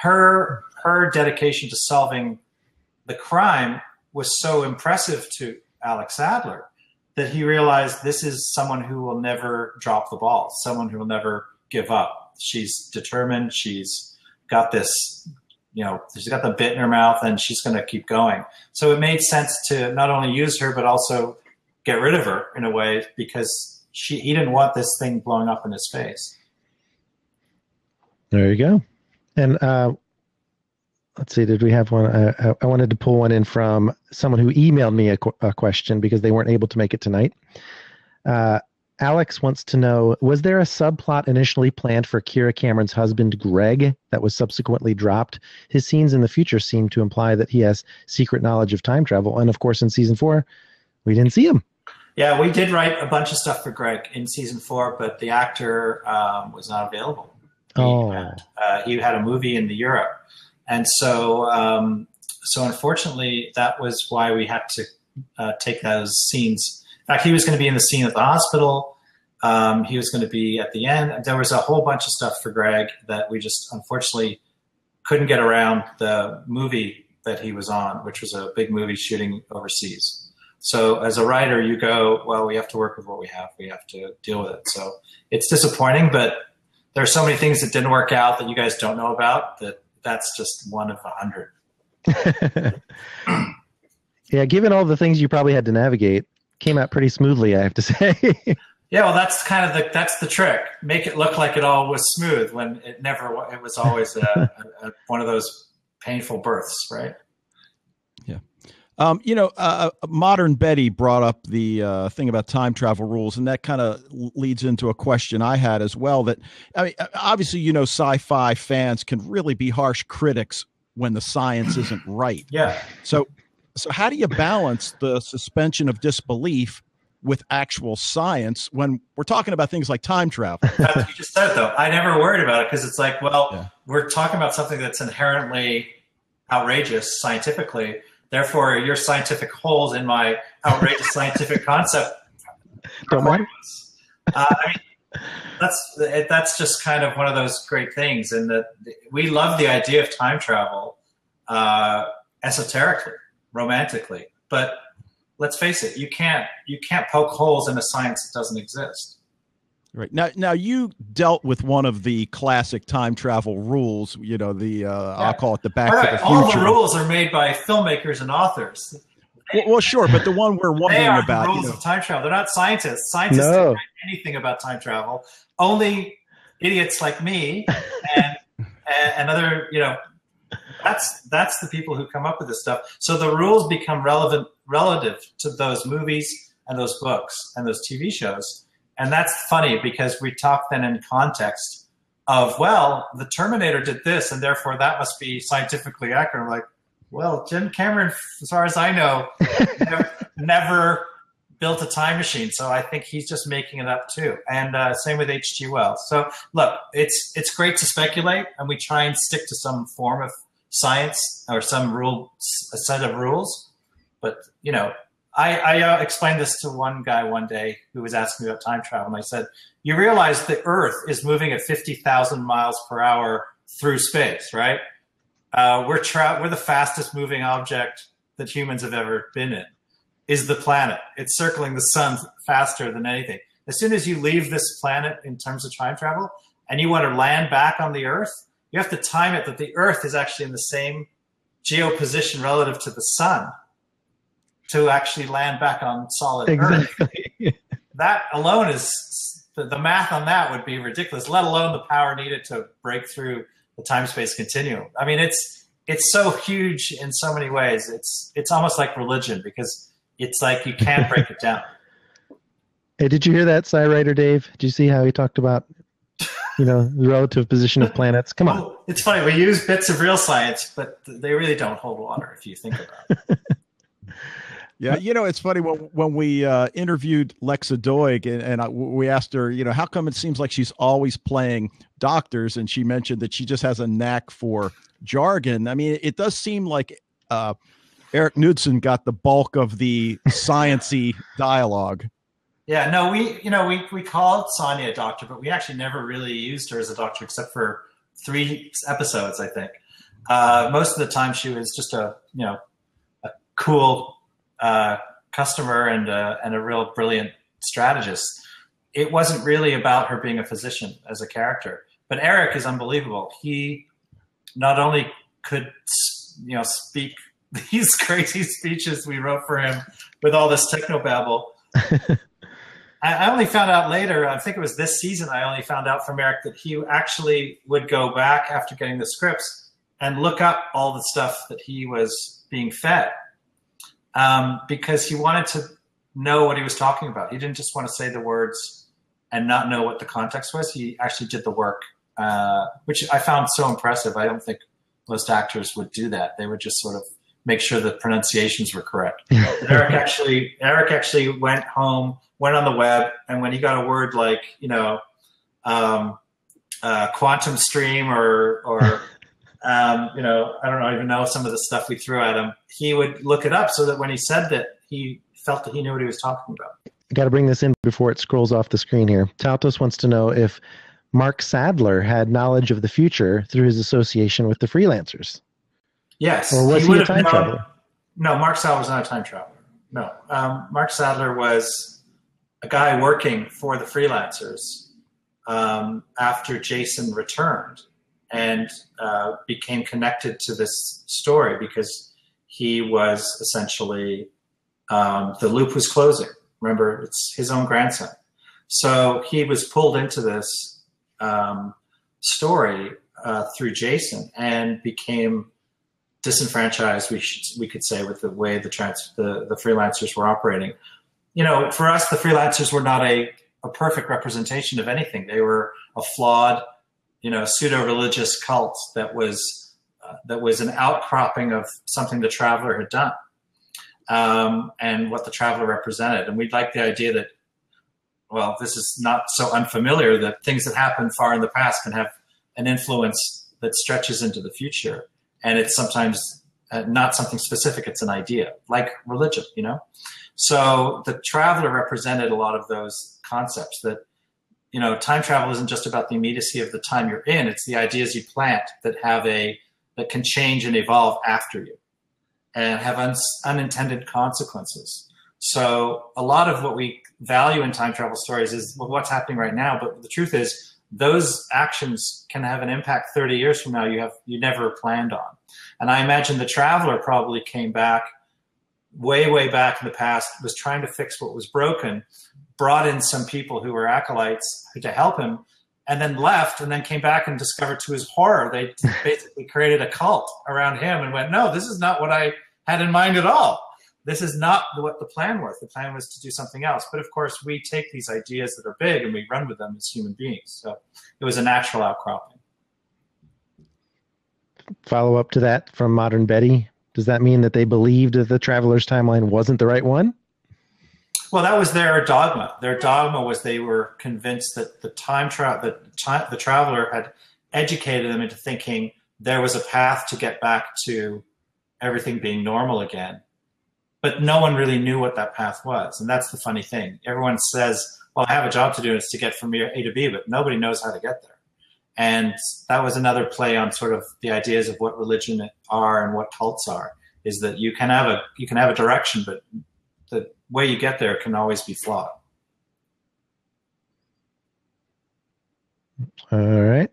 her dedication to solving the crime was so impressive to Alex Sadler that he realized this is someone who will never drop the ball, someone who will never give up. She's determined. She's got this, you know, she's got the bit in her mouth and she's going to keep going. So it made sense to not only use her, but also get rid of her in a way, because he didn't want this thing blowing up in his face. There you go. And let's see, did we have one? I wanted to pull one in from someone who emailed me a question because they weren't able to make it tonight. Alex wants to know, was there a subplot initially planned for Kira Cameron's husband, Greg, that was subsequently dropped? His scenes in the future seem to imply that he has secret knowledge of time travel. And of course, in season 4, we didn't see him. Yeah, we did write a bunch of stuff for Greg in season 4, but the actor was not available. He had a movie in Europe. And so unfortunately, that was why we had to take those scenes. In fact, he was going to be in the scene at the hospital. He was going to be at the end. There was a whole bunch of stuff for Greg that we just unfortunately couldn't get around the movie that he was on, which was a big movie shooting overseas. So as a writer, you go, well, we have to work with what we have. We have to deal with it. So it's disappointing, but there are so many things that didn't work out that you guys don't know about that's just one of 100. Yeah, given all the things you probably had to navigate, came out pretty smoothly, I have to say. Yeah, well, that's kind of that's the trick. Make it look like it all was smooth when it was always one of those painful births, right? Yeah. You know, Modern Betty brought up the thing about time travel rules, and that kind of leads into a question I had as well. That, I mean, obviously, you know, sci-fi fans can really be harsh critics when the science isn't right. Yeah. So how do you balance the suspension of disbelief with actual science when we're talking about things like time travel? That's what you just said, though. I never worried about it because it's like, well, we're talking about something that's inherently outrageous scientifically. Therefore, your scientific holes in my outrageous scientific concept don't matter. I mean, that's just kind of one of those great things, and that we love the idea of time travel esoterically, romantically, but let's face it, you can't poke holes in a science that doesn't exist. Right. Now you dealt with one of the classic time travel rules, you know, I'll call it the Back to the Future. All the rules are made by filmmakers and authors. Well, sure, but the one we're wondering about, the rules of time travel. They're not scientists. Scientists don't know anything about time travel. Only idiots like me and other, you know, that's the people who come up with this stuff. So the rules become relative to those movies and those books and those TV shows. And that's funny because we talk then in context of, well, the Terminator did this, and therefore that must be scientifically accurate. I'm like, well, Jim Cameron, as far as I know, never built a time machine. So I think he's just making it up too. And same with H.G. Wells. So look, it's great to speculate, and we try and stick to some form of science or some a set of rules. But, you know, I explained this to one guy one day who was asking me about time travel, and I said, you realize the Earth is moving at 50,000 miles per hour through space, right? We're the fastest moving object that humans have ever been in, is the planet. It's circling the sun faster than anything. As soon as you leave this planet in terms of time travel and you want to land back on the Earth, you have to time it that the Earth is actually in the same geoposition relative to the sun to actually land back on solid Earth. That alone is, the math on that would be ridiculous, let alone the power needed to break through the time-space continuum. I mean, it's so huge in so many ways. It's almost like religion, because it's like you can't break it down. Hey, did you hear that, Sci Writer Dave? Did you see how he talked about, the relative position of planets? Come on. Oh, it's funny. We use bits of real science, but they really don't hold water if you think about it. Yeah, it's funny when we interviewed Lexa Doig and we asked her, how come it seems like she's always playing doctors, and she mentioned that she just has a knack for jargon. I mean, it does seem like Eric Knudsen got the bulk of the science-y dialogue. Yeah, no, we called Sonia a doctor, but we actually never really used her as a doctor except for 3 episodes, I think. Most of the time, she was just a cool customer and a real brilliant strategist. It wasn't really about her being a physician as a character. But Eric is unbelievable. He not only could, speak these crazy speeches we wrote for him with all this technobabble. I only found out later, I think it was this season, I only found out from Eric that he actually would go back after getting the scripts and look up all the stuff that he was being fed, because he wanted to know what he was talking about. He didn't just want to say the words and not know what the context was. He actually did the work, which I found so impressive. I don't think most actors would do that. They would just sort of make sure the pronunciations were correct. Eric actually went home, went on the web, and when he got a word like, quantum stream or I don't even know some of the stuff we threw at him, he would look it up so that when he said that, he felt that he knew what he was talking about. I got to bring this in before it scrolls off the screen here. Tautos wants to know if Mark Sadler had knowledge of the future through his association with the Freelancers. Yes. Or was he a time traveler? No, Mark Sadler was not a time traveler. No. Mark Sadler was a guy working for the Freelancers after Jason returned, and became connected to this story because he was essentially, the loop was closing. Remember, it's his own grandson. So he was pulled into this story through Jason and became disenfranchised, we could say, with the way the Freelancers were operating. For us, the Freelancers were not a perfect representation of anything. They were a flawed, pseudo-religious cult that was an outcropping of something the Traveler had done, and what the Traveler represented. And we'd like the idea that, well, this is not so unfamiliar, that things that happen far in the past can have an influence that stretches into the future. And it's sometimes not something specific, it's an idea, like religion, So the Traveler represented a lot of those concepts that, time travel isn't just about the immediacy of the time you're in, it's the ideas you plant that can change and evolve after you and have unintended consequences. So a lot of what we value in time travel stories is what's happening right now, but the truth is, those actions can have an impact 30 years from now you never planned on. And I imagine the Traveler probably came back way, way back in the past, was trying to fix what was broken, brought in some people who were acolytes to help him, and then left, and then came back and discovered, to his horror, they basically created a cult around him and went, no, this is not what I had in mind at all. This is not what the plan was. The plan was to do something else. But of course, we take these ideas that are big and we run with them as human beings. So it was a natural outcropping. Follow up to that from Modern Betty. Does that mean that they believed that the Traveler's timeline wasn't the right one? Well, that was their dogma. Their dogma was they were convinced that the Traveler had educated them into thinking there was a path to get back to everything being normal again. but no one really knew what that path was. And that's the funny thing. Everyone says, well, I have a job to do, and it's to get from A to B, but nobody knows how to get there. And that was another play on sort of the ideas of what religion are and what cults are, is that you can have a direction, but the way you get there can always be flawed. All right.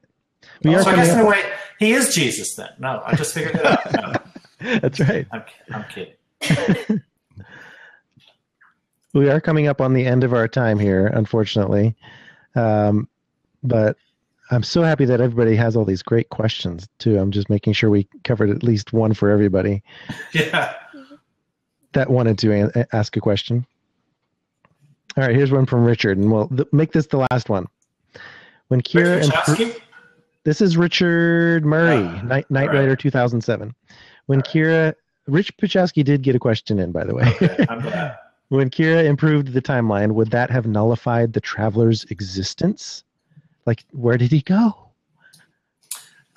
So I guess in a way, he is Jesus then. No, I just figured it out. No. That's right. I'm kidding. We are coming up on the end of our time here, unfortunately. But I'm so happy that everybody has all these great questions, too. I'm just making sure we covered at least one for everybody. Yeah. That wanted to ask a question. All right, here's one from Richard, and we'll make this the last one. When Kira this is Richard Murray, Night Rider 2007. When Kira, Rich Pachowski did get a question in, by the way. Okay, I'm glad. When Kira improved the timeline, would that have nullified the Traveler's existence? Like, where did he go?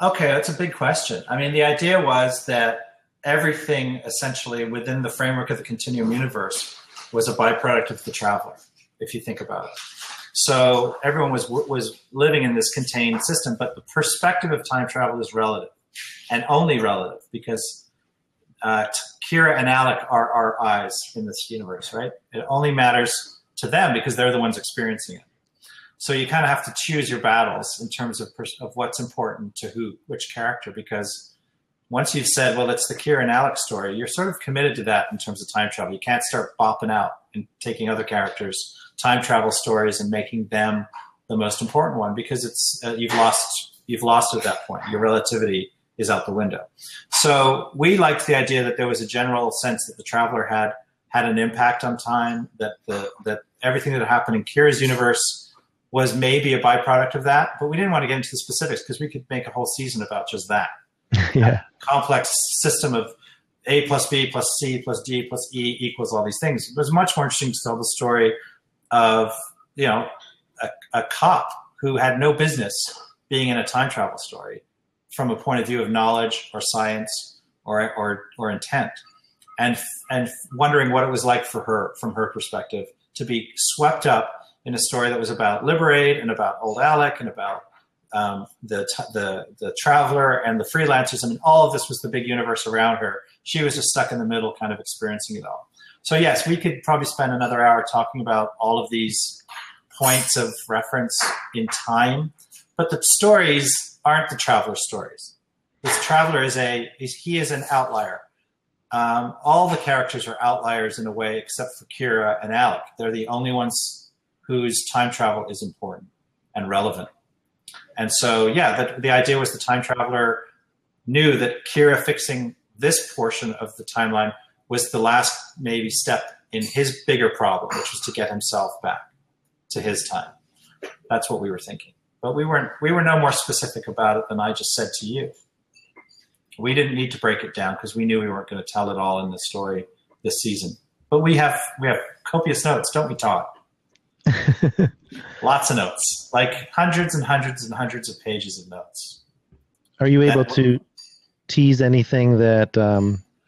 Okay, that's a big question. I mean, the idea was that everything essentially within the framework of the Continuum universe was a byproduct of the Traveler, if you think about it. So everyone was living in this contained system, but the perspective of time travel is relative, and only relative, because Kira and Alec are our eyes in this universe, right? It only matters to them because they're the ones experiencing it. So you kind of have to choose your battles in terms of what's important to which character, because once you've said, well, it's the Kira and Alec story, you're sort of committed to that in terms of time travel. You can't start bopping out and taking other characters' time travel stories and making them the most important one, because it's you've lost at that point. Your relativity is out the window. So we liked the idea that there was a general sense that the Traveler had an impact on time, that everything that happened in Kira's universe was maybe a byproduct of that, but we didn't want to get into the specifics because we could make a whole season about just that. Yeah. Complex system of A plus B plus C plus D plus E equals all these things. It was much more interesting to tell the story of, a cop who had no business being in a time travel story from a point of view of knowledge or science or intent, and wondering what it was like for her, from her perspective, to be swept up in a story that was about Liberate and about old Alec and about the Traveler and the Freelancers. I mean, all of this was the big universe around her. She was just stuck in the middle, kind of experiencing it all. So yes, we could probably spend another hour talking about all of these points of reference in time, but the stories aren't the Traveler stories. This Traveler is an outlier. All the characters are outliers in a way, except for Kira and Alec. They're the only ones whose time travel is important and relevant. And so, yeah, the idea was the time traveler knew that Kira fixing this portion of the timeline was the last maybe step in his bigger problem, which was to get himself back to his time. That's what we were thinking. But we were no more specific about it than I just said to you. We didn't need to break it down because we knew we weren't going to tell it all in the story this season. But we have copious notes, don't we, Todd? Lots of notes, like hundreds and hundreds and hundreds of pages of notes. Are you able to tease anything that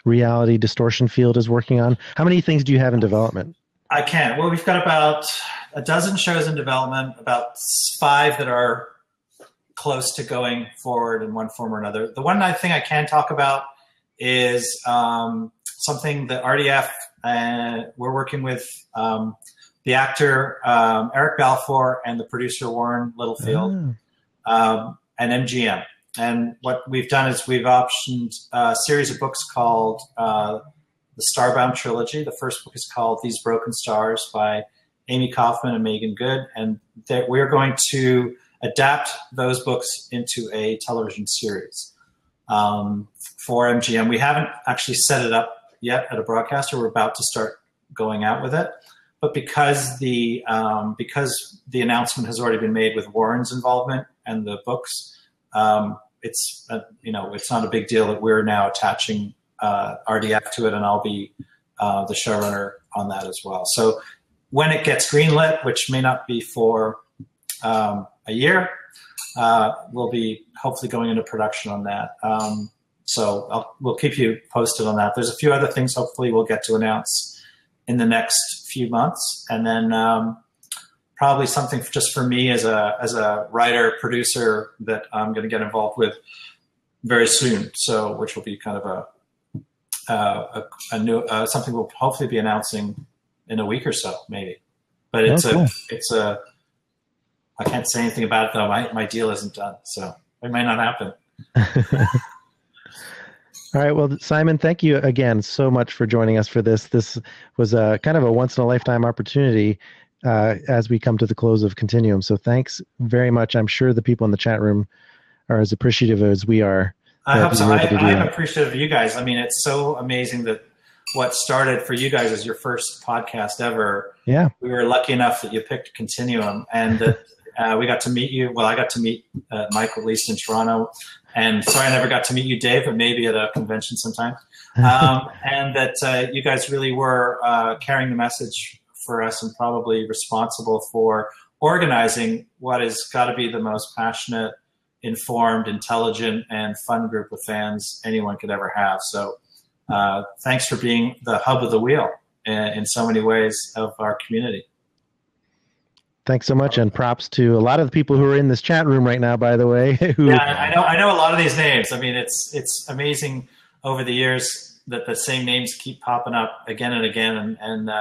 Reality Distortion Field is working on? How many things do you have in development? I can. Well, we've got about a dozen shows in development, about 5 that are close to going forward in one form or another. The one thing I can talk about is something that RDF, we're working with the actor Eric Balfour and the producer Warren Littlefield and MGM. And what we've done is we've optioned a series of books called the Starbound Trilogy. The first book is called These Broken Stars by Amy Kaufman and Megan Good. And we're going to adapt those books into a television series for MGM. We haven't actually set it up yet at a broadcaster. We're about to start going out with it. But because the announcement has already been made with Warren's involvement and the books, it's not a big deal that we're now attaching RDF to it, and I'll be the showrunner on that as well. So when it gets greenlit, which may not be for a year, we'll be hopefully going into production on that. So we'll keep you posted on that. There's a few other things hopefully we'll get to announce in the next few months, and then probably something just for me as a writer producer that I'm going to get involved with very soon. So which will be kind of a new something we'll hopefully be announcing in a week or so, maybe. But it's I can't say anything about it though. My deal isn't done, so it may not happen. All right. Well, Simon, thank you again so much for joining us for this. This was a kind of a once-in-a-lifetime opportunity as we come to the close of Continuum. So thanks very much. I'm sure the people in the chat room are as appreciative as we are. I hope so. I'm appreciative of you guys. I mean, it's so amazing that what started for you guys as your first podcast ever. Yeah. We were lucky enough that you picked Continuum, and that we got to meet you. Well, I got to meet Mike, at least in Toronto. And sorry I never got to meet you, Dave, but maybe at a convention sometime. And that you guys really were carrying the message for us and probably responsible for organizing what has got to be the most passionate, informed, intelligent, and fun group of fans anyone could ever have. So thanks for being the hub of the wheel in so many ways of our community. Thanks so much, and props to a lot of the people who are in this chat room right now, by the way. I know a lot of these names. I mean, it's amazing over the years that the same names keep popping up again and again, and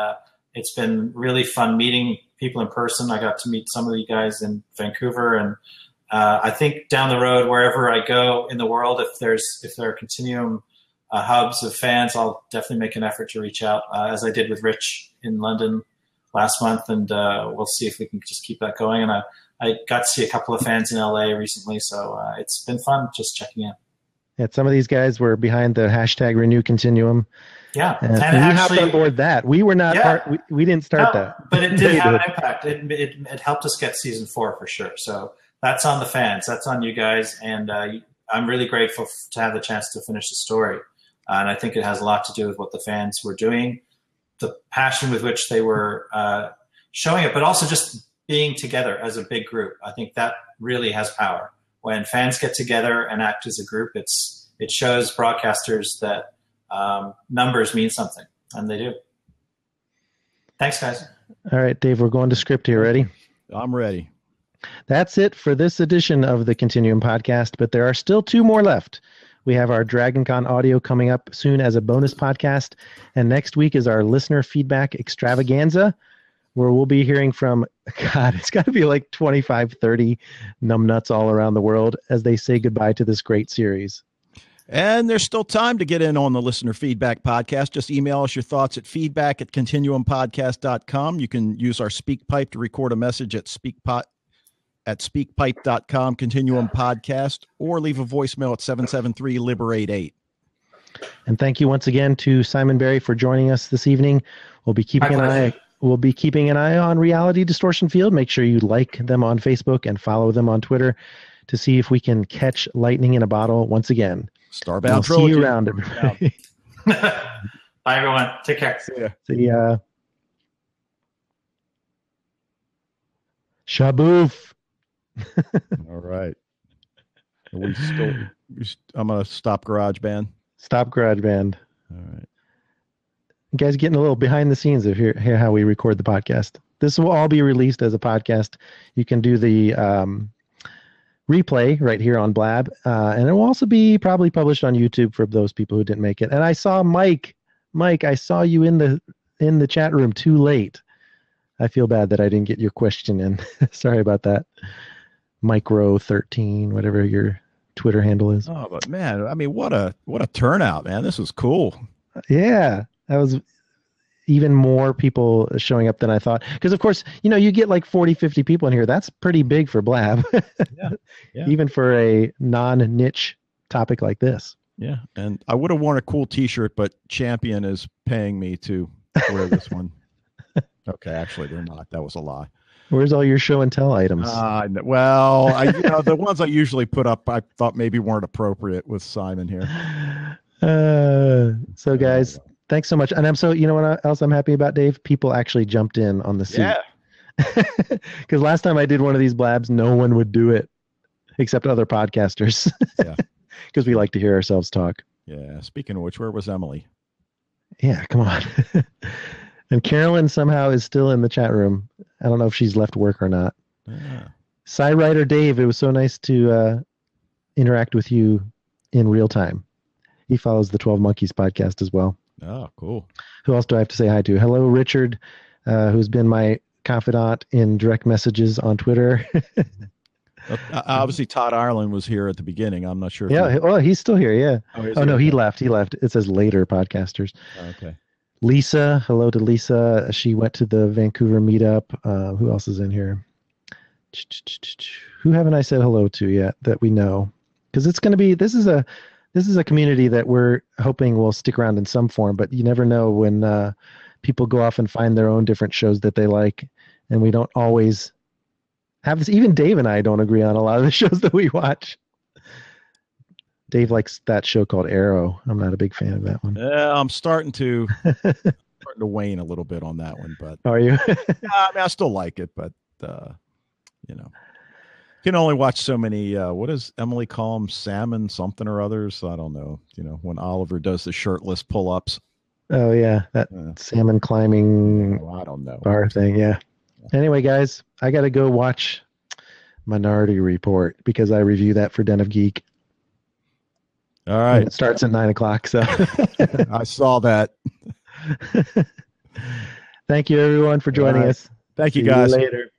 it's been really fun meeting people in person. I got to meet some of you guys in Vancouver, and I think down the road, wherever I go in the world, if there are Continuum hubs of fans, I'll definitely make an effort to reach out, as I did with Rich in London last month, and we'll see if we can just keep that going. And I got to see a couple of fans in LA recently, so it's been fun just checking in. Yeah, some of these guys were behind the hashtag Renew Continuum. Yeah, and we hopped on board that. We were not part. We didn't start that, but it did have an impact. It helped us get season 4 for sure. So that's on the fans. That's on you guys, and I'm really grateful to have the chance to finish the story. And I think it has a lot to do with what the fans were doing, the passion with which they were showing it, but also just being together as a big group. I think that really has power. When fans get together and act as a group, it shows broadcasters that numbers mean something, and they do. Thanks, guys. All right, Dave, we're going to script here. Ready? I'm ready. That's it for this edition of the Continuum podcast, but there are still 2 more left. We have our DragonCon audio coming up soon as a bonus podcast. And next week is our listener feedback extravaganza, where we'll be hearing from, God, it's got to be like 25, 30 numbnuts all around the world as they say goodbye to this great series. And there's still time to get in on the listener feedback podcast. Just email us your thoughts at feedback@continuumpodcast.com. You can use our SpeakPipe to record a message at speakpipe.com, Continuum Podcast, or leave a voicemail at 773-LIBERATE-8. And thank you once again to Simon Barry for joining us this evening. We'll be keeping an eye on Reality Distortion Field. Make sure you like them on Facebook and follow them on Twitter to see if we can catch lightning in a bottle once again. Starbound Trilogy. See you around, everybody. Bye, everyone. Take care. See ya. Shaboof. All right. I'm going to stop GarageBand. Stop GarageBand. All right. You guys getting a little behind the scenes of hear how we record the podcast. This will all be released as a podcast. You can do the replay right here on Blab, and it will also be probably published on YouTube for those people who didn't make it. And I saw Mike. Mike, I saw you in the chat room too late. I feel bad that I didn't get your question in. Sorry about that. Micro13, whatever your Twitter handle is. Oh, but man, I mean, what a turnout, man. This was cool. Yeah, that was even more people showing up than I thought. Because, of course, you get like 40, 50 people in here. That's pretty big for Blab. Yeah. Even for a non-niche topic like this. Yeah, and I would have worn a cool T-shirt, but Champion is paying me to wear this one. Okay, actually, they're not. That was a lie. Where's all your show and tell items? Well, the ones I usually put up, I thought maybe weren't appropriate with Simon here. So, guys, thanks so much. And I'm so, what else I'm happy about, Dave? People actually jumped in on the suit. Yeah. Because last time I did one of these blabs, no one would do it except other podcasters. Yeah. because we like to hear ourselves talk. Yeah. Speaking of which, where was Emily? Yeah, come on. And Carolyn somehow is still in the chat room. I don't know if she's left work or not. Writer Dave, it was so nice to interact with you in real time. He follows the 12 Monkeys podcast as well. Oh, cool. Who else do I have to say hi to? Hello, Richard, who's been my confidant in direct messages on Twitter. Obviously, Todd Ireland was here at the beginning. I'm not sure. Well, he's still here. Yeah. Oh, no, he left. It says later podcasters. Okay. Lisa, hello to Lisa. She went to the Vancouver meetup. Who else is in here? Who haven't I said hello to yet that we know? Because it's going to be. This is a community that we're hoping will stick around in some form. But you never know when people go off and find their own different shows that they like, and we don't always have this. Even Dave and I don't agree on a lot of the shows that we watch. Dave likes that show called Arrow. I'm not a big fan of that one. Yeah, I'm starting to wane a little bit on that one, but are you? I still like it, but you can only watch so many. What does Emily call them? Salmon something or others? I don't know. When Oliver does the shirtless pull-ups. Oh yeah, that salmon climbing. I don't know. Bar thing. Yeah. Anyway, guys, I got to go watch Minority Report because I review that for Den of Geek. All right. And it starts at 9:00. So I saw that. Thank you, everyone, for joining us. Thank you, guys. See you later.